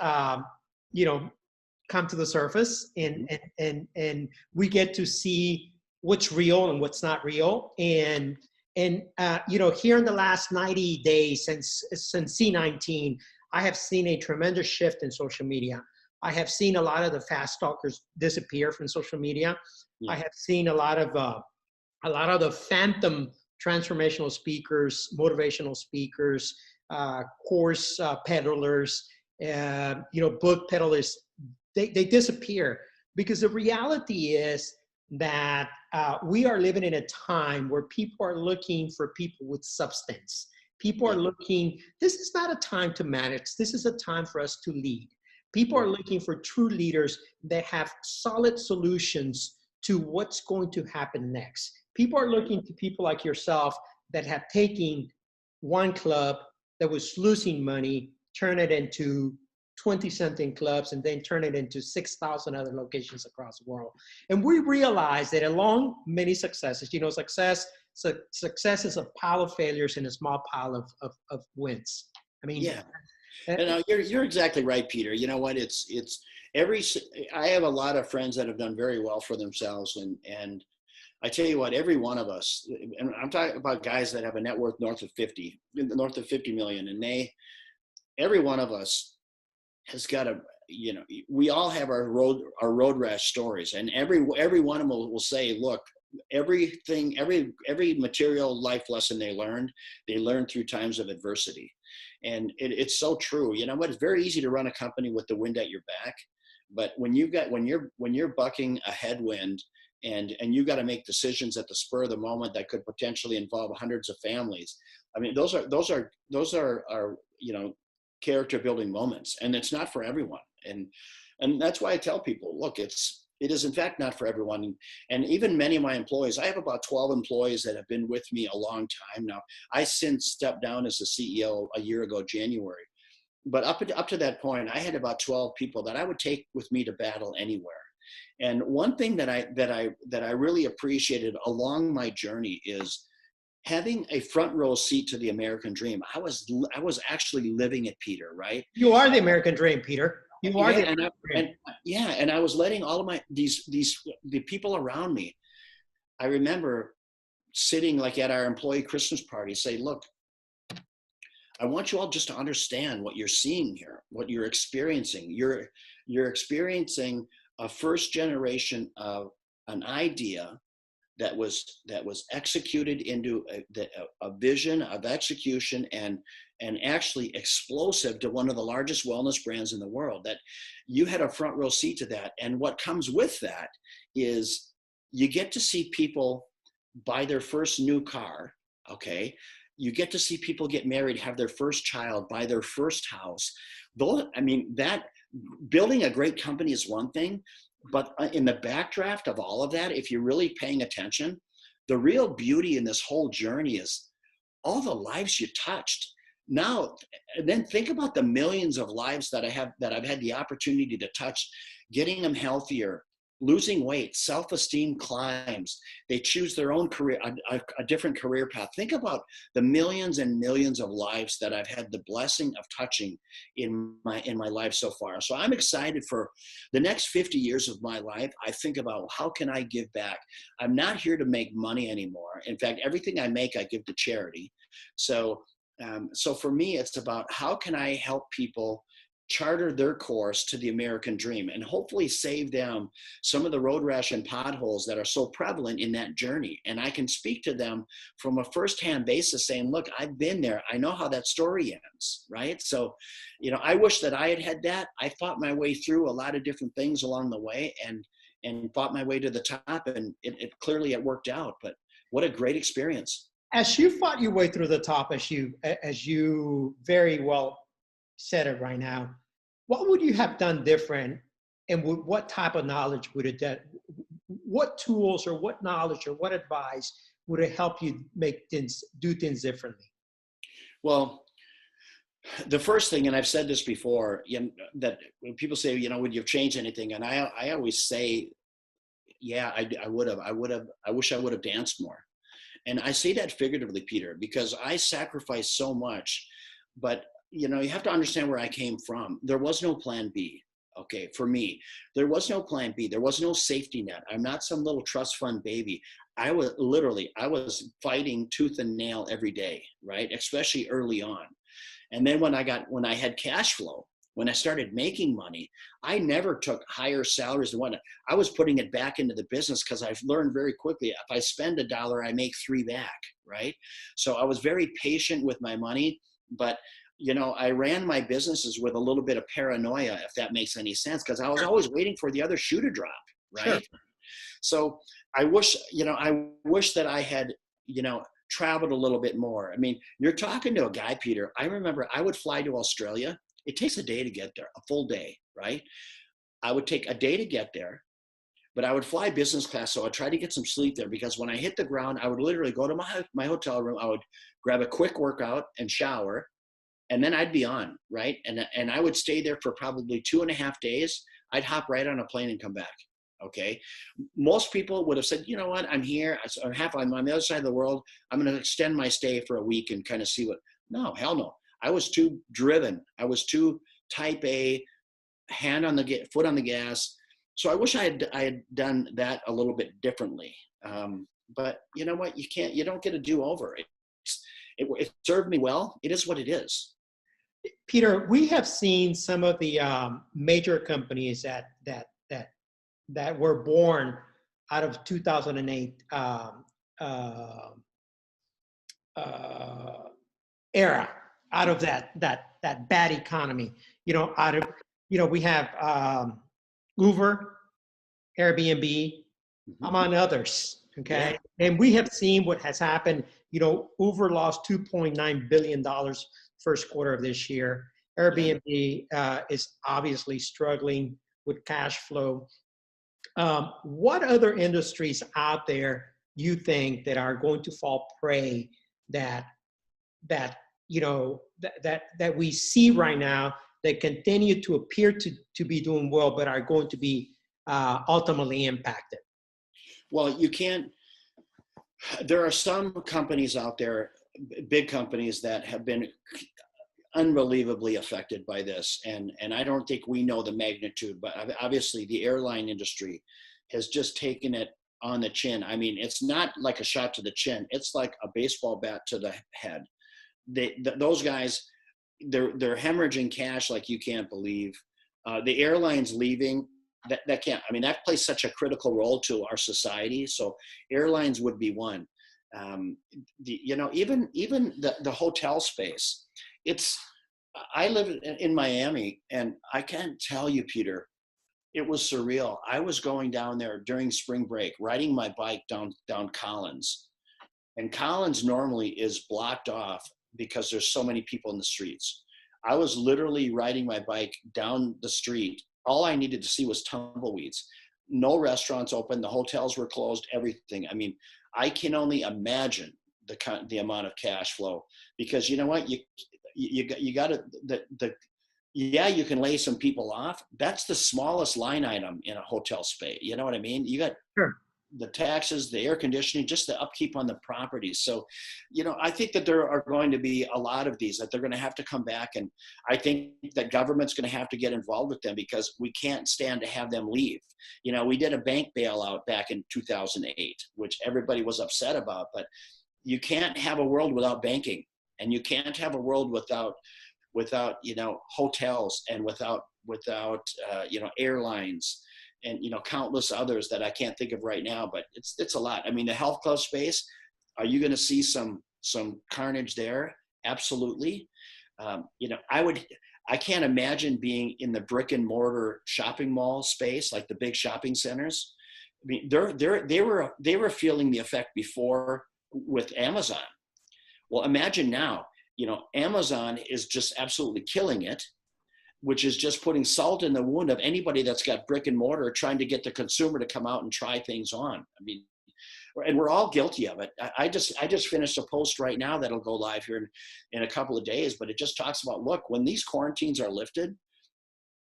come to the surface, and we get to see what's real and what's not real. And here in the last 90 days since C19, I have seen a tremendous shift in social media. I have seen a lot of the fast talkers disappear from social media. Yeah. I have seen a lot of the phantom transformational speakers, motivational speakers, course peddlers, book peddlers. They disappear, because the reality is that we are living in a time where people are looking for people with substance. People are looking, this is not a time to manage. This is a time for us to lead. People are looking for true leaders that have solid solutions to what's going to happen next. People are looking to people like yourself that have taken one club that was losing money, turn it into 20-something clubs, and then turn it into 6,000 other locations across the world. And we realize that along many successes, success is a pile of failures and a small pile of wins. I mean, yeah. And you're exactly right, Peter. You know what? I have a lot of friends that have done very well for themselves, and I tell you what, every one of us, and I'm talking about guys that have a net worth north of 50 million, and every one of us has got we all have our road rash stories, and every one of them will say, look, every material life lesson they learned through times of adversity. And it's so true. You know what? It's very easy to run a company with the wind at your back, but when you're bucking a headwind and you got to make decisions at the spur of the moment that could potentially involve hundreds of families. I mean, those are character building moments, and it's not for everyone. And that's why I tell people, look, it is in fact not for everyone. And even many of my employees, I have about 12 employees that have been with me a long time now. I since stepped down as the CEO a year ago, January. But up to that point, I had about 12 people that I would take with me to battle anywhere. And one thing that I really appreciated along my journey is having a front row seat to the American dream. I was actually living it, Peter, right? You are the American dream, Peter. You are and I was letting all of the people around me. I remember sitting like at our employee Christmas party, say, look, I want you all just to understand what you're seeing here, what you're experiencing. You're experiencing a first generation of an idea that was executed into a vision of execution and actually explosive to one of the largest wellness brands in the world, that you had a front row seat to that. And what comes with that is you get to see people buy their first new car. Okay. You get to see people get married, have their first child, buy their first house. I mean, that building a great company is one thing, but in the backdraft of all of that, if you're really paying attention, the real beauty in this whole journey is all the lives you touched. Now, and then think about the millions of lives that I've had the opportunity to touch, getting them healthier, losing weight, self-esteem climbs. They choose their own career, a different career path. Think about the millions and millions of lives that I've had the blessing of touching in my life so far. So I'm excited for the next 50 years of my life. I think about, how can I give back? I'm not here to make money anymore. In fact, everything I make, I give to charity. So for me, it's about, how can I help people charter their course to the American dream and hopefully save them some of the road rash and potholes that are so prevalent in that journey. And I can speak to them from a firsthand basis saying, look, I've been there. I know how that story ends, right? So, I wish that I had that. I fought my way through a lot of different things along the way and fought my way to the top, and it clearly worked out. But what a great experience. As you fought your way through the top, as you very well said it right now, what would you have done different, and what type of knowledge would it done? What tools or what knowledge or what advice would it help you do things differently? Well, the first thing, and I've said this before, that when people say, would you have changed anything? And I always say, yeah, I would have. I wish I would have danced more. And I say that figuratively, Peter, because I sacrificed so much, but you have to understand where I came from. There was no plan B. Okay. For me, there was no plan B. There was no safety net. I'm not some little trust fund baby. I was fighting tooth and nail every day, right? Especially early on. And then when I had cash flow, when I started making money, I never took higher salaries than what I was putting it back into the business, because I've learned very quickly, if I spend $1, I make 3 back, right? So I was very patient with my money, but I ran my businesses with a little bit of paranoia, if that makes any sense, because I was always waiting for the other shoe to drop, right? Sure. So I wish that I had, traveled a little bit more. I mean, you're talking to a guy, Peter. I remember I would fly to Australia. It takes a day to get there, a full day, right? I would take a day to get there, but I would fly business class. So I'd try to get some sleep there, because when I hit the ground, I would literally go to my hotel room. I would grab a quick workout and shower, and then I'd be on, right? And I would stay there for probably 2.5 days. I'd hop right on a plane and come back. Okay. Most people would have said, you know what, I'm here. I'm on the other side of the world. I'm going to extend my stay for a week and kind of see what. No, hell no. I was too driven. I was too type A, foot on the gas. So I wish I had done that a little bit differently. But you know what? You don't get a do-over. It served me well. It is what it is. Peter, we have seen some of the major companies that were born out of 2008 era, out of that bad economy. We have Uber, Airbnb, among others. Okay, yeah. And we have seen what has happened. Uber lost $2.9 billion first quarter of this year. Airbnb is obviously struggling with cash flow. What other industries out there you think that are going to fall prey that we see right now, that continue to appear to be doing well, but are going to be ultimately impacted? Well, there are some companies out there, big companies, that have been unbelievably affected by this. And I don't think we know the magnitude, but obviously the airline industry has just taken it on the chin. I mean, it's not like a shot to the chin. It's like a baseball bat to the head. Those guys, they're hemorrhaging cash like you can't believe. The airlines leaving that can't, I mean, that plays such a critical role to our society. So airlines would be one. Even the hotel space, I live in Miami, and I can't tell you, Peter, it was surreal. I was going down there during spring break, riding my bike down Collins, and Collins normally is blocked off because there's so many people in the streets. I was literally riding my bike down the street. All I needed to see was tumbleweeds. No restaurants open. The hotels were closed. Everything. I mean, I can only imagine the amount of cash flow, because you know what, you got to yeah, you can lay some people off. That's the smallest line item in a hotel space. You know what I mean? You got Sure. the taxes, the air conditioning, just the upkeep on the properties. So, I think that there are going to be a lot of these that they're going to have to come back. And I think that government's going to have to get involved with them, because we can't stand to have them leave. We did a bank bailout back in 2008, which everybody was upset about, but you can't have a world without banking, and you can't have a world without hotels, and without airlines, and countless others that I can't think of right now, but it's a lot. I mean, the health club space, are you going to see some carnage there? Absolutely. I can't imagine being in the brick and mortar shopping mall space, like the big shopping centers. I mean, they were feeling the effect before with Amazon. Well, imagine now, Amazon is just absolutely killing it, which is just putting salt in the wound of anybody that's got brick and mortar, trying to get the consumer to come out and try things on. I mean, and we're all guilty of it. I just finished a post right now that'll go live here in a couple of days, but it just talks about, look, when these quarantines are lifted,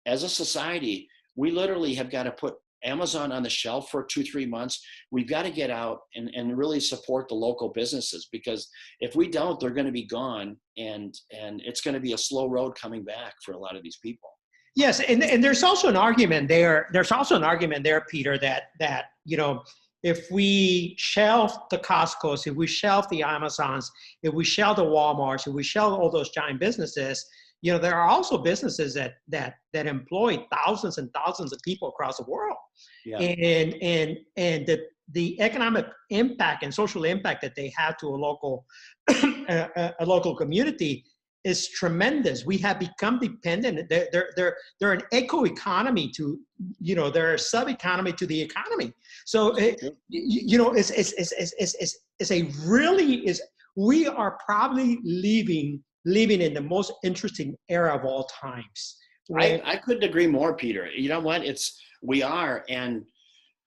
as a society, we literally have got to put Amazon on the shelf for 2-3 months. We've got to get out and really support the local businesses, because if we don't, they're going to be gone, and it's going to be a slow road coming back for a lot of these people. Yes, and there's also an argument there. There's also an argument there, Peter, that if we shelve the Costco's, if we shelve the Amazons, if we shelve the Walmarts, if we shelve all those giant businesses, there are also businesses that employ thousands and thousands of people across the world. Yeah. And the economic impact and social impact that they have to a local community is tremendous. We have become dependent. They're an eco-economy to, they're a sub-economy to the economy. So, we are probably living in the most interesting era of all times. I couldn't agree more, Peter. You know what? We are, and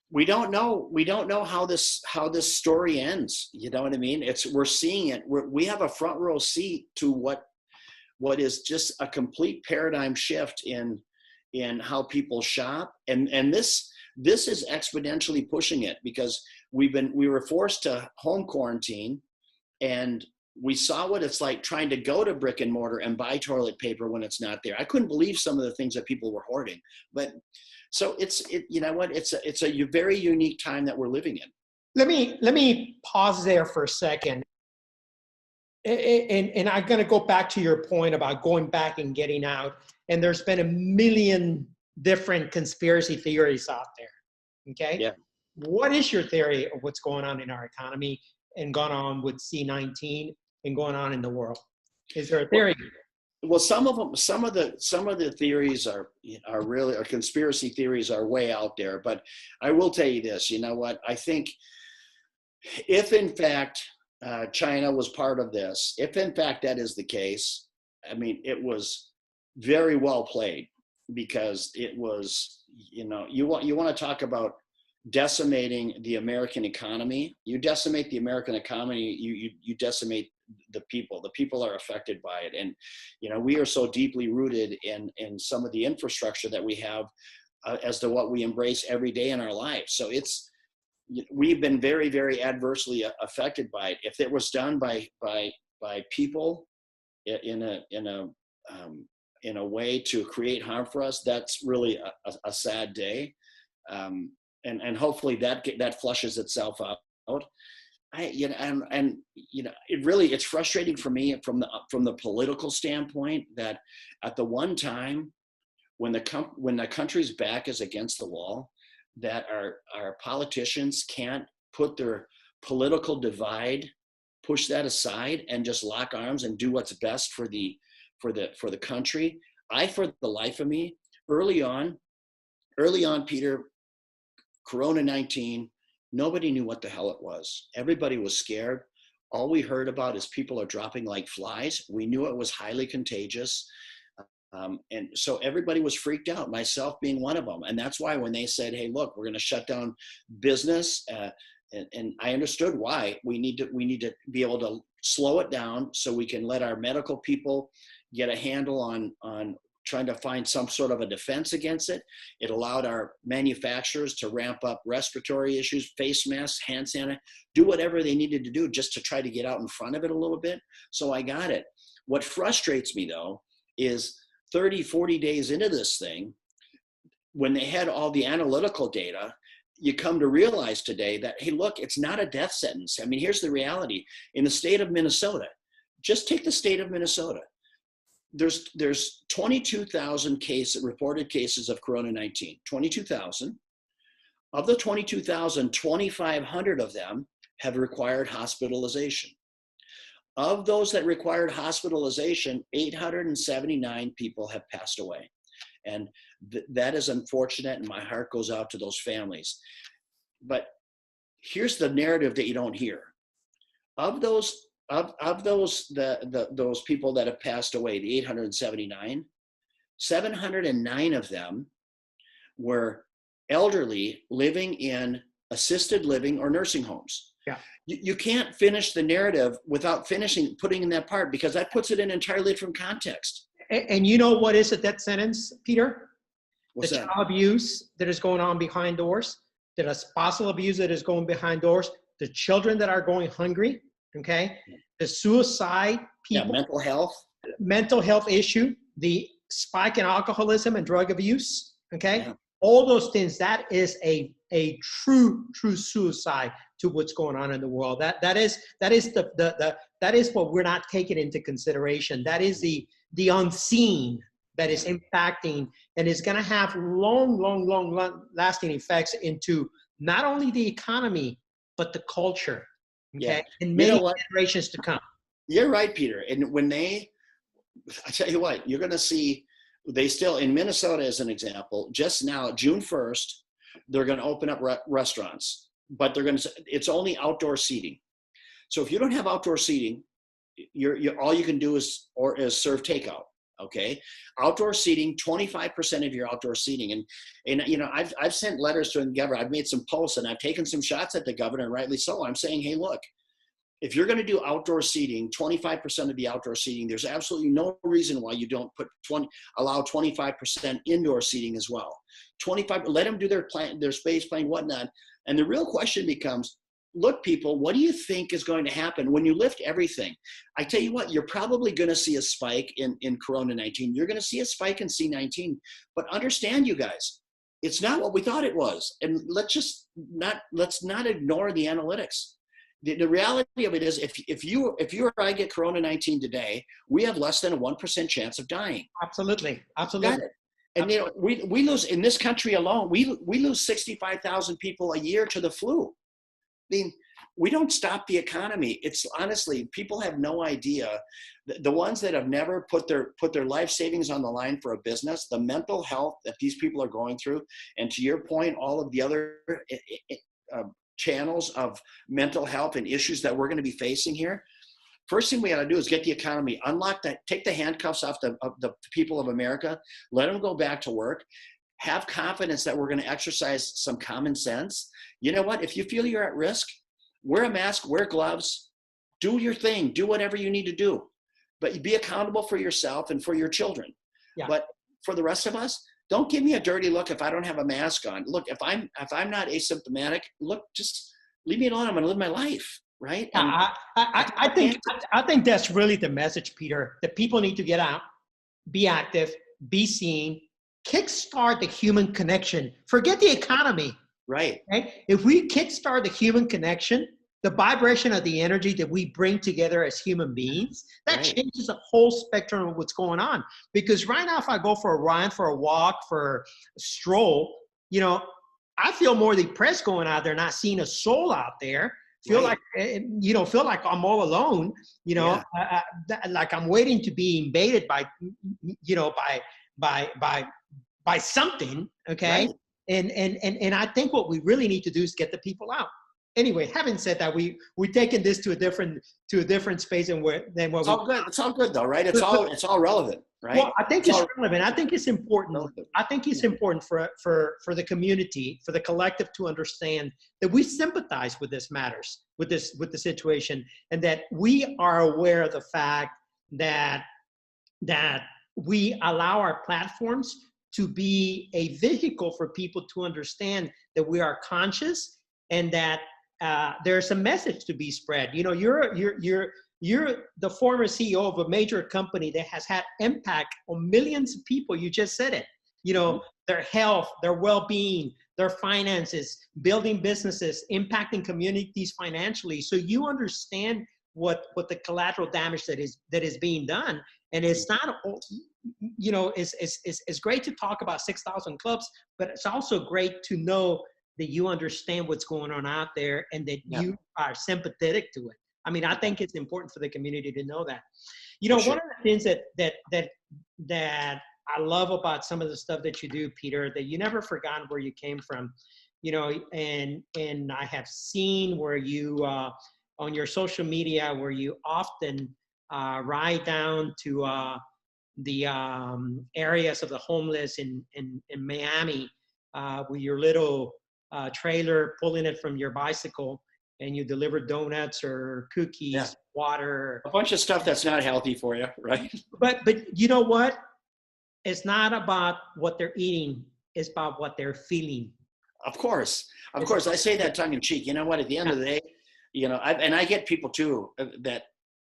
we don't know how this story ends. You know what I mean? We're seeing it. We have a front row seat to what is just a complete paradigm shift in how people shop, and this is exponentially pushing it, because we were forced to home quarantine, and we saw what it's like trying to go to brick and mortar and buy toilet paper when it's not there. I couldn't believe some of the things that people were hoarding. But so it's a very unique time that we're living in. Let me pause there for a second. And I'm going to go back to your point about going back and getting out. And there's been a million different conspiracy theories out there. Okay. Yeah. What is your theory of what's going on in our economy and gone on with C-19 and going on in the world? Is there a theory? Well, some of the theories are really, or conspiracy theories are way out there. But I will tell you this, you know what? I think if in fact China was part of this, if in fact that is the case, I mean, it was very well played, because it was, you want to talk about decimating the American economy. You decimate the American economy, you decimate the people. The people are affected by it, and we are so deeply rooted in some of the infrastructure that we have as to what we embrace every day in our lives. So we've been very, very adversely affected by it. If it was done by people in a way to create harm for us, that's really a sad day. And hopefully that flushes itself out. It's frustrating for me from the political standpoint that at the one time when the country's back is against the wall, that our politicians can't put their political divide, push that aside, and just lock arms and do what's best for the country. For the life of me, early on, Peter, Corona-19, nobody knew what the hell it was. Everybody was scared. All we heard about is people are dropping like flies. We knew it was highly contagious. And so everybody was freaked out, myself being one of them. And that's why when they said, hey, look, we're going to shut down business, and I understood why. We need to be able to slow it down so we can let our medical people get a handle on trying to find some sort of a defense against it. It allowed our manufacturers to ramp up respiratory issues, face masks, hand sanitizer, do whatever they needed to do just to try to get out in front of it a little bit. So I got it. What frustrates me, though, is 30, 40 days into this thing, when they had all the analytical data, you come to realize today that, hey, look, it's not a death sentence. I mean, here's the reality. In the state of Minnesota, just take the state of Minnesota. There's 22,000 reported cases of Corona-19, 22,000. Of the 22,000, 2,500 of them have required hospitalization. Of those that required hospitalization, 879 people have passed away. And that is unfortunate, and my heart goes out to those families. But here's the narrative that you don't hear. Of those those people that have passed away, the 879, 709 of them were elderly living in assisted living or nursing homes. Yeah. You can't finish the narrative without putting in that part, because that puts it in entirely different context. And you know what is a death sentence, Peter? What's the that? Child abuse that is going on behind doors, the spousal abuse that is going behind doors, the children that are going hungry, okay? The suicide people. Yeah, mental health issue, the spike in alcoholism and drug abuse, okay? Yeah. All those things, that is a true suicide to what's going on in the world. That is what we're not taking into consideration. That is the unseen that is impacting and is going to have long lasting effects into not only the economy, but the culture, okay? Yeah. And many generations to come. You're right, Peter. And I tell you what, you're going to see, they still, in Minnesota as an example, just now, June 1st, they're going to open up restaurants, but it's only outdoor seating. So if you don't have outdoor seating, all you can do is serve takeout. Okay, outdoor seating, 25% of your outdoor seating, and you know, I've sent letters to the governor. I've made some posts and I've taken some shots at the governor, and rightly so. I'm saying, hey, look, if you're going to do outdoor seating, 25% of the outdoor seating, there's absolutely no reason why you don't allow 25% indoor seating as well. 25, let them do their space playing, whatnot. And the real question becomes, look, people, what do you think is going to happen when you lift everything? I tell you what, you're probably going to see a spike in Corona-19. You're going to see a spike in C-19. But understand, you guys, it's not what we thought it was. And let's not ignore the analytics. The reality of it is, if you or I get Corona-19 today, we have less than a 1% chance of dying. Absolutely. And you know, we lose, in this country alone, we lose 65,000 people a year to the flu. I mean, we don't stop the economy. It's honestly, people have no idea. The ones that have never put their life savings on the line for a business, the mental health that these people are going through, and to your point, all of the other channels of mental health and issues that we're going to be facing here. First thing we got to do is get the economy, unlock that, take the handcuffs off the people of America, let them go back to work, have confidence that we're going to exercise some common sense. You know what? If you feel you're at risk, wear a mask, wear gloves, do your thing, do whatever you need to do, but be accountable for yourself and for your children. Yeah. But for the rest of us, don't give me a dirty look if I don't have a mask on. Look, if I'm not asymptomatic, look, just leave me alone. I'm going to live my life, right? I think that's really the message, Peter. That people need to get out, be active, be seen, kickstart the human connection. Forget the economy. Right. Okay? If we kickstart the human connection, the vibration of the energy that we bring together as human beings, that Right. changes the whole spectrum of what's going on. Because right now, if I go for a run, for a walk, for a stroll, I feel more depressed going out there, not seeing a soul out there. Feel Right. like, feel like I'm all alone, Yeah. like I'm waiting to be invaded by, by something. Okay. Right. And I think what we really need to do is get the people out. Anyway, having said that, we're taking this to a different space than what It's we. all good. It's all good though, right? But, It's all relevant, right? well, I think It's it's all relevant. I think it's important. relevant. I think it's important for the community, for the collective to understand that we sympathize with this matters, with the situation, and that we are aware of the fact that we allow our platforms to be a vehicle for people to understand that we are conscious and that there's a message to be spread. You're the former CEO of a major company that has had impact on millions of people. You just said it. Their health, their well-being, their finances, building businesses, impacting communities financially. So you understand what the collateral damage that is being done. And it's not, it's great to talk about 6,000 clubs, but it's also great to know that you understand what's going on out there and that Yeah. you are sympathetic to it. I mean, I think it's important for the community to know that. For One sure. of the things that I love about some of the stuff that you do, Peter, that you never forgotten where you came from, and I have seen where you on your social media where you often ride down to the areas of the homeless in Miami with your little trailer, pulling it from your bicycle, and you deliver donuts or cookies, Yeah. water. A bunch of stuff that's not healthy for you, right? But you know what? It's not about what they're eating. It's about what they're feeling. Of course. I say that tongue in cheek. You know what? At the end of the day, I get people too that,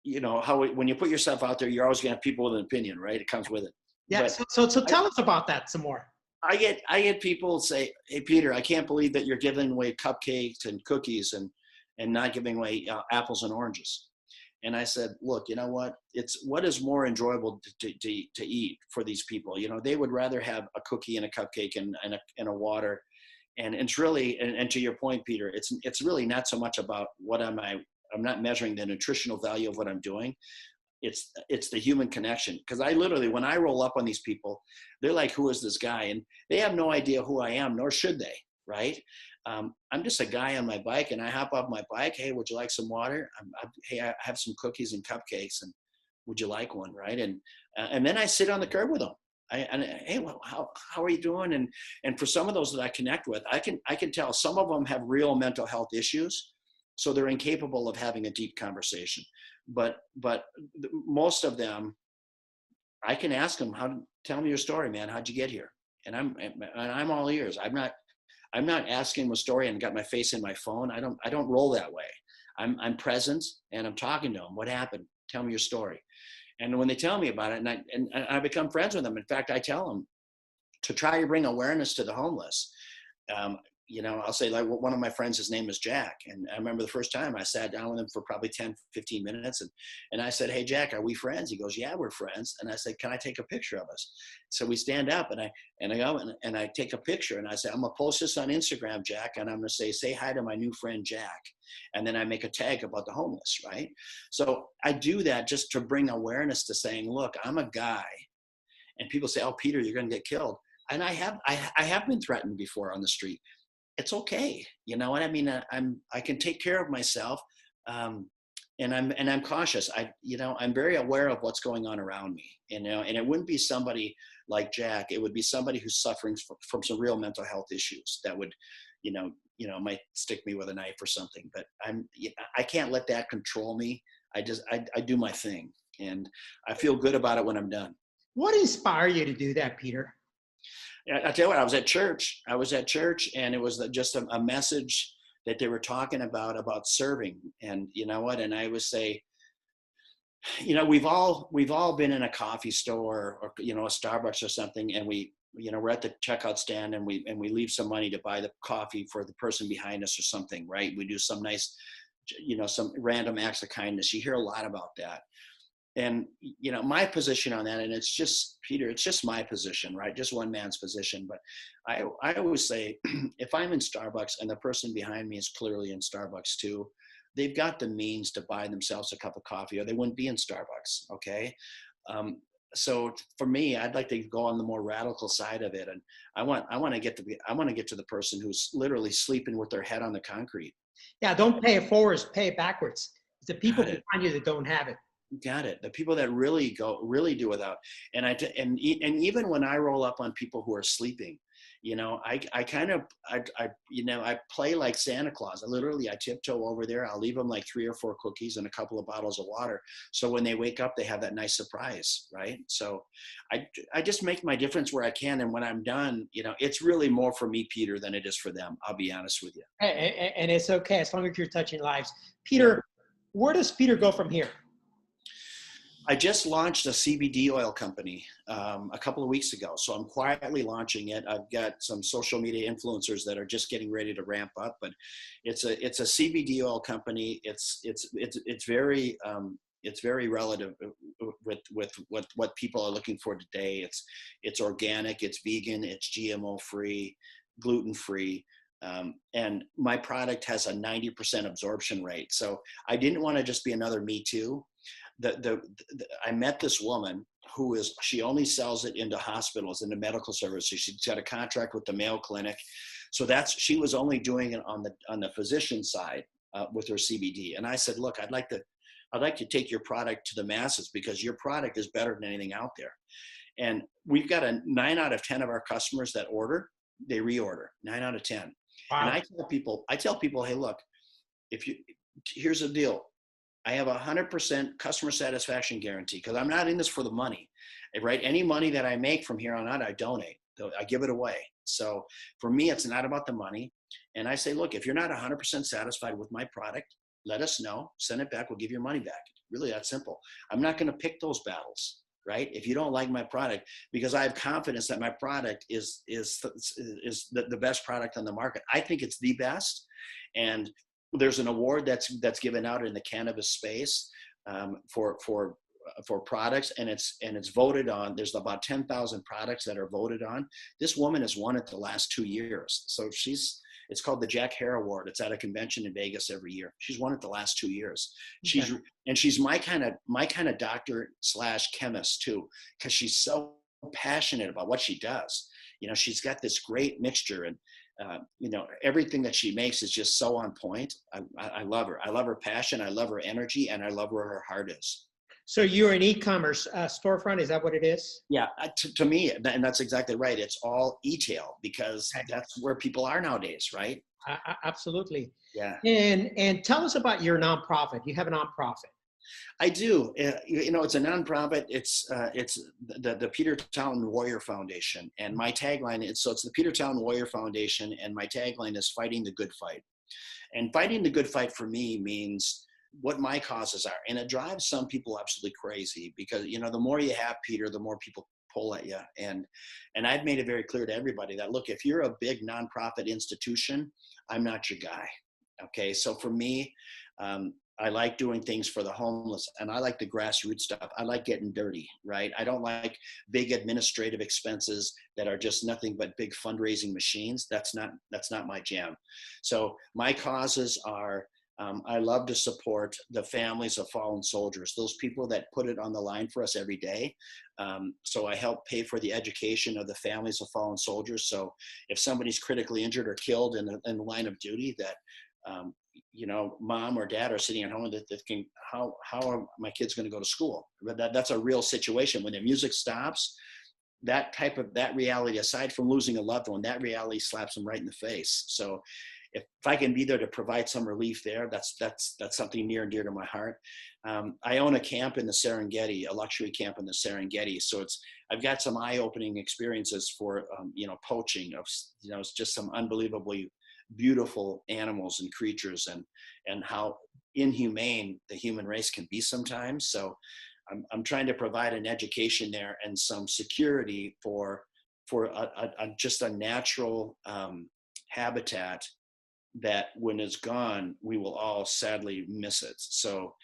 when you put yourself out there, you're always gonna have people with an opinion, right? It comes with it. Yeah. But So tell us about that some more. I get people say, "Hey, Peter, I can't believe that you're giving away cupcakes and cookies and not giving away apples and oranges." And I said, "Look, you know what? It's what is more enjoyable to eat for these people. They would rather have a cookie and a cupcake and a water. And it's really, and to your point, Peter, it's really not so much about what I'm not measuring the nutritional value of what I'm doing. It's the human connection. Because I literally, when I roll up on these people, they're like, who is this guy? And they have no idea who I am, nor should they, right? I'm just a guy on my bike, and I hop off my bike. Hey, would you like some water? Hey, I have some cookies and cupcakes, and would you like one, right? And then I sit on the curb with them. Hey, well, how are you doing? And for some of those that I connect with, I can tell some of them have real mental health issues, so they're incapable of having a deep conversation. But most of them, I can ask them, tell me your story, man. How'd you get here? And I'm all ears. I'm not asking them a story and got my face in my phone. I don't roll that way. I'm present and I'm talking to them. What happened? Tell me your story. And when they tell me about it, and I become friends with them. In fact, I tell them to try to bring awareness to the homeless. I'll say, like, one of my friends, his name is Jack. And I remember the first time I sat down with him for probably 10, 15 minutes. And I said, hey, Jack, are we friends? He goes, yeah, we're friends. And I said, can I take a picture of us? So we stand up and I go and I take a picture and I say, I'm going to post this on Instagram, Jack. And I'm going to say hi to my new friend, Jack. And then I make a tag about the homeless, right? So I do that just to bring awareness to saying, look, I'm a guy. And people say, oh, Peter, you're going to get killed. And I have been threatened before on the street. It's okay. You know what I mean? I can take care of myself. And I'm cautious. I'm very aware of what's going on around me, and it wouldn't be somebody like Jack. It would be somebody who's suffering from some real mental health issues that would, might stick me with a knife or something, but I can't let that control me. I do my thing, and I feel good about it when I'm done. What inspired you to do that, Peter? I tell you what, I was at church, and it was just a message that they were talking about serving. And you know what? And I would say, we've all been in a coffee store or, a Starbucks or something. And we're at the checkout stand and we leave some money to buy the coffee for the person behind us or something, right? We do some nice some random acts of kindness. You hear a lot about that. And, my position on that, and it's just, Peter, it's just my position, right? Just one man's position. But I always say, if I'm in Starbucks and the person behind me is clearly in Starbucks too, they've got the means to buy themselves a cup of coffee, or they wouldn't be in Starbucks. Okay. So for me, I'd like to go on the more radical side of it. And I want to get to the person who's literally sleeping with their head on the concrete. Yeah, don't pay it forwards, pay it backwards. It's the people behind you that don't have it. Got it. The people that really do without. And even when I roll up on people who are sleeping, I play like Santa Claus. I tiptoe over there. I'll leave them like 3 or 4 cookies and a couple of bottles of water. So when they wake up, they have that nice surprise, right? So I just make my difference where I can. And when I'm done, it's really more for me, Peter, than it is for them. I'll be honest with you. And it's okay as long as you're touching lives. Peter, where does Peter go from here? I just launched a CBD oil company a couple of weeks ago. So I'm quietly launching it. I've got some social media influencers that are just getting ready to ramp up, but it's a CBD oil company. It's very relative with what people are looking for today. It's organic, it's vegan, it's GMO free, gluten free. And my product has a 90% absorption rate. So I didn't want to just be another Me Too. I met this woman she only sells it into hospitals, into medical services. She's got a contract with the Mayo Clinic. So she was only doing it on the physician side with her CBD. And I said, look, I'd like to take your product to the masses because your product is better than anything out there. And we've got a 9 out of 10 of our customers that order, they reorder 9 out of 10. Wow. And I tell people, hey, look, here's the deal. I have 100% customer satisfaction guarantee because I'm not in this for the money, right? Any money that I make from here on out, I donate. I give it away. So for me, it's not about the money. And I say, look, if you're not 100% satisfied with my product, let us know, send it back. We'll give your money back. Really that simple. I'm not going to pick those battles, right? If you don't like my product, because I have confidence that my product is the best product on the market. I think it's the best. And there's an award that's given out in the cannabis space for products, and it's voted on. There's about 10,000 products that are voted on. This woman has won it the last 2 years. So it's called the Jack Hare Award. It's at a convention in Vegas every year. She's won it the last 2 years. Okay. She's my kind of doctor / chemist too, because she's so passionate about what she does. She's got this great mixture, and everything that she makes is just so on point. I love her. I love her passion. I love her energy, and I love where her heart is. So you're an e-commerce storefront. Is that what it is? Yeah, to me, and that's exactly right. It's all e-tail because that's where people are nowadays, right? Absolutely. Yeah. And tell us about your nonprofit. You have a nonprofit. I do. It's a nonprofit. It's the Peter Taunton Warrior Foundation, and my tagline it's the Peter Taunton Warrior Foundation, and my tagline is fighting the good fight. And fighting the good fight for me means what my causes are, and it drives some people absolutely crazy because the more you have, Peter, the more people pull at you. And I've made it very clear to everybody that look, if you're a big nonprofit institution, I'm not your guy. Okay, so for me. I like doing things for the homeless, and I like the grassroots stuff. I like getting dirty, right? I don't like big administrative expenses that are just nothing but big fundraising machines. That's not my jam. So my causes are, I love to support the families of fallen soldiers, those people that put it on the line for us every day. So I help pay for the education of the families of fallen soldiers. So if somebody's critically injured or killed in the line of duty, that mom or dad are sitting at home that thinking, how are my kids going to go to school? But that's a real situation. When the music stops, that reality, aside from losing a loved one, that reality slaps them right in the face. So if I can be there to provide some relief there, that's something near and dear to my heart. I own a camp in the Serengeti, a luxury camp in the Serengeti. So I've got some eye-opening experiences for, poaching of, it's just some unbelievably beautiful animals and creatures, and how inhumane the human race can be sometimes. So I'm trying to provide an education there and some security for just a natural habitat that when it's gone, we will all sadly miss it. So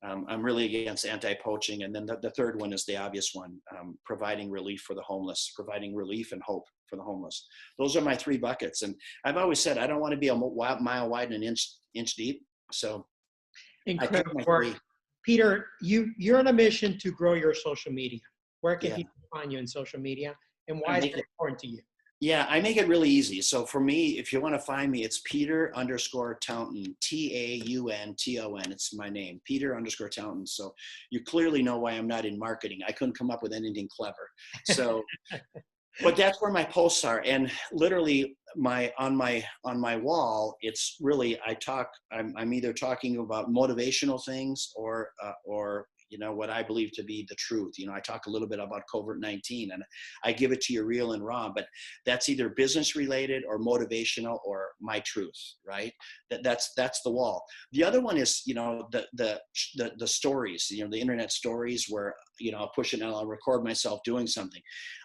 I'm really against anti-poaching. And then the third one is the obvious one, providing relief for the homeless, providing relief and hope for the homeless. Those are my three buckets. And I've always said, I don't want to be a mile wide and an inch deep. So I pick Incredible my work. three. Peter, you're on a mission to grow your social media. Where can Yeah. people find you in social media, and why I is make it important to you? Yeah, I make it really easy. So for me, if you want to find me, it's Peter_Taunton, Taunton. It's my name, Peter_Taunton. So you clearly know why I'm not in marketing. I couldn't come up with anything clever. So, but that's where my posts are. And literally on my wall, it's really, I'm either talking about motivational things or what I believe to be the truth. I talk a little bit about COVID-19, and I give it to you real and raw, but that's either business related or motivational or my truth, right? That's the wall. The other one is, the stories, the internet stories where, I'll push it and I'll record myself doing something.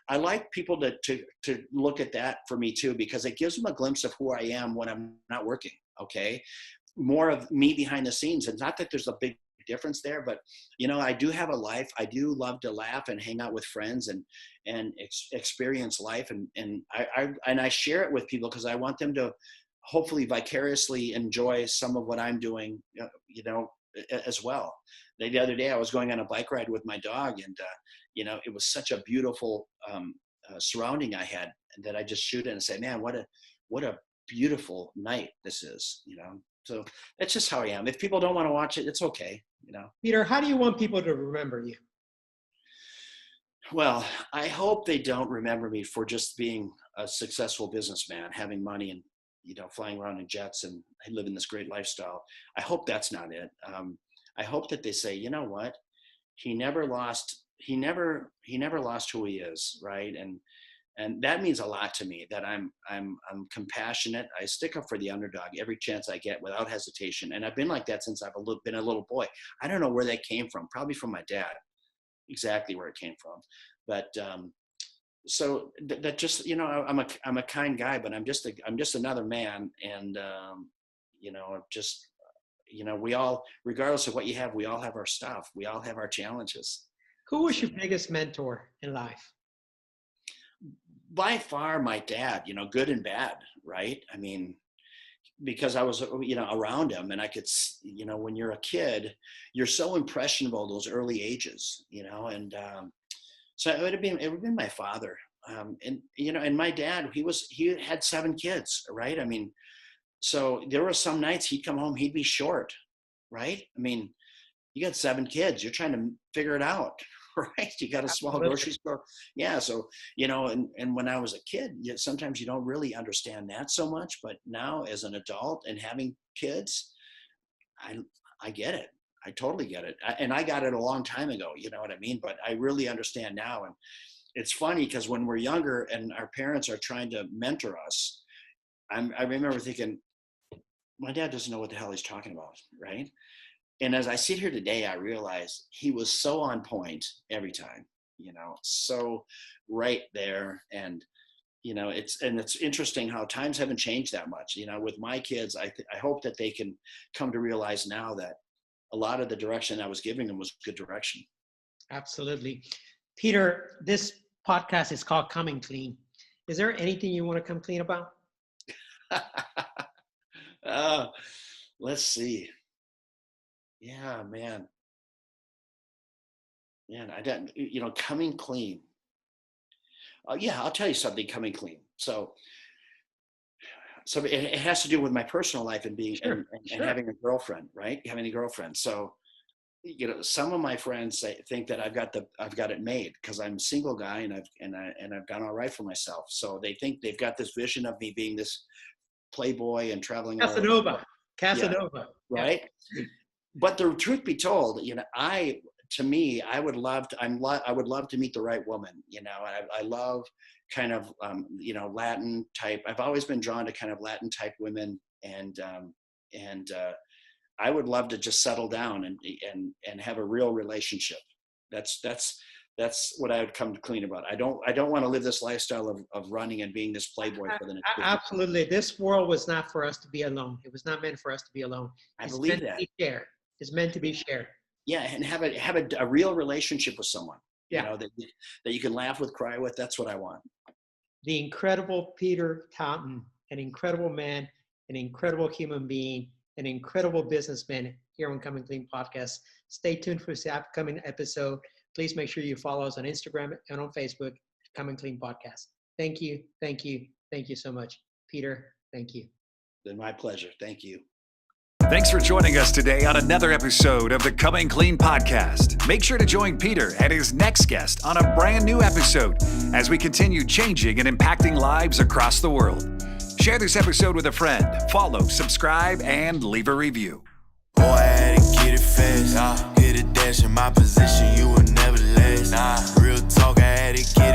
I like people to look at that for me too, because it gives them a glimpse of who I am when I'm not working. Okay. More of me behind the scenes. And not that there's a big difference there, but I do have a life. I do love to laugh and hang out with friends and experience life, and I share it with people because I want them to hopefully vicariously enjoy some of what I'm doing, as well. The other day I was going on a bike ride with my dog, and it was such a beautiful surrounding I had that I just shoot it and say, man, what a beautiful night this is. So that's just how I am. If people don't want to watch it, it's okay. Peter, how do you want people to remember you? Well, I hope they don't remember me for just being a successful businessman, having money and, flying around in jets and living this great lifestyle. I hope that's not it. I hope that they say, you know what? He never lost who he is. Right. And that means a lot to me, that I'm compassionate. I stick up for the underdog every chance I get without hesitation. And I've been like that since I've been a little boy. I don't know where that came from. Probably from my dad, exactly where it came from. But so that just, I'm a kind guy, but I'm just another man. And, we all, regardless of what you have, we all have our stuff. We all have our challenges. Who was your biggest mentor in life? By far my dad, good and bad, right? I mean, because I was, around him, and I could, when you're a kid, you're so impressionable those early ages, and so it would have been my father. And my dad, he had 7 kids, right? I mean, so there were some nights he'd come home, he'd be short, right? I mean, you got 7 kids, you're trying to figure it out, right? You got a small grocery store. Yeah. So, and when I was a kid, sometimes you don't really understand that so much, but now as an adult and having kids, I get it. I totally get it. And I got it a long time ago, you know what I mean? But I really understand now. And it's funny because when we're younger and our parents are trying to mentor us, I remember thinking, my dad doesn't know what the hell he's talking about, right? And as I sit here today, I realize he was so on point every time, so right there. And, it's interesting how times haven't changed that much, with my kids. I hope that they can come to realize now that a lot of the direction I was giving them was good direction. Absolutely. Peter, this podcast is called Coming Clean. Is there anything you want to come clean about? Let's see. Yeah, man, I don't, coming clean. Yeah, I'll tell you something, coming clean. So it has to do with my personal life and being, Sure. and having a girlfriend, right? Having a girlfriend. So, some of my friends think that I've got it made because I'm a single guy and I've done all right for myself. So they think they've got this vision of me being this playboy and traveling Casanova. Yeah, right. Yeah. But the truth be told, I would love to meet the right woman. I love kind of, Latin type. I've always been drawn to kind of Latin type women, and I would love to just settle down and have a real relationship. That's That's what I would come clean about. I don't want to live this lifestyle of running and being this playboy for the next 50 years. Absolutely. This world was not for us to be alone. It was not meant for us to be alone. I It's believe meant that. to be shared. It's meant to be shared. Yeah, and have a real relationship with someone. Yeah. You know, that you can laugh with, cry with. That's what I want. The incredible Peter Taunton, an incredible man, an incredible human being, an incredible businessman here on Coming Clean Podcast. Stay tuned for this upcoming episode. Please make sure you follow us on Instagram and on Facebook, Coming Clean Podcast. Thank you, thank you, thank you so much. Peter, thank you. Then my pleasure. Thank you. Thanks for joining us today on another episode of the Coming Clean Podcast. Make sure to join Peter and his next guest on a brand new episode as we continue changing and impacting lives across the world. Share this episode with a friend, follow, subscribe, and leave a review. Boy, I had to get it fast. Get a dash in my position, you will never last. Real talk, I had to get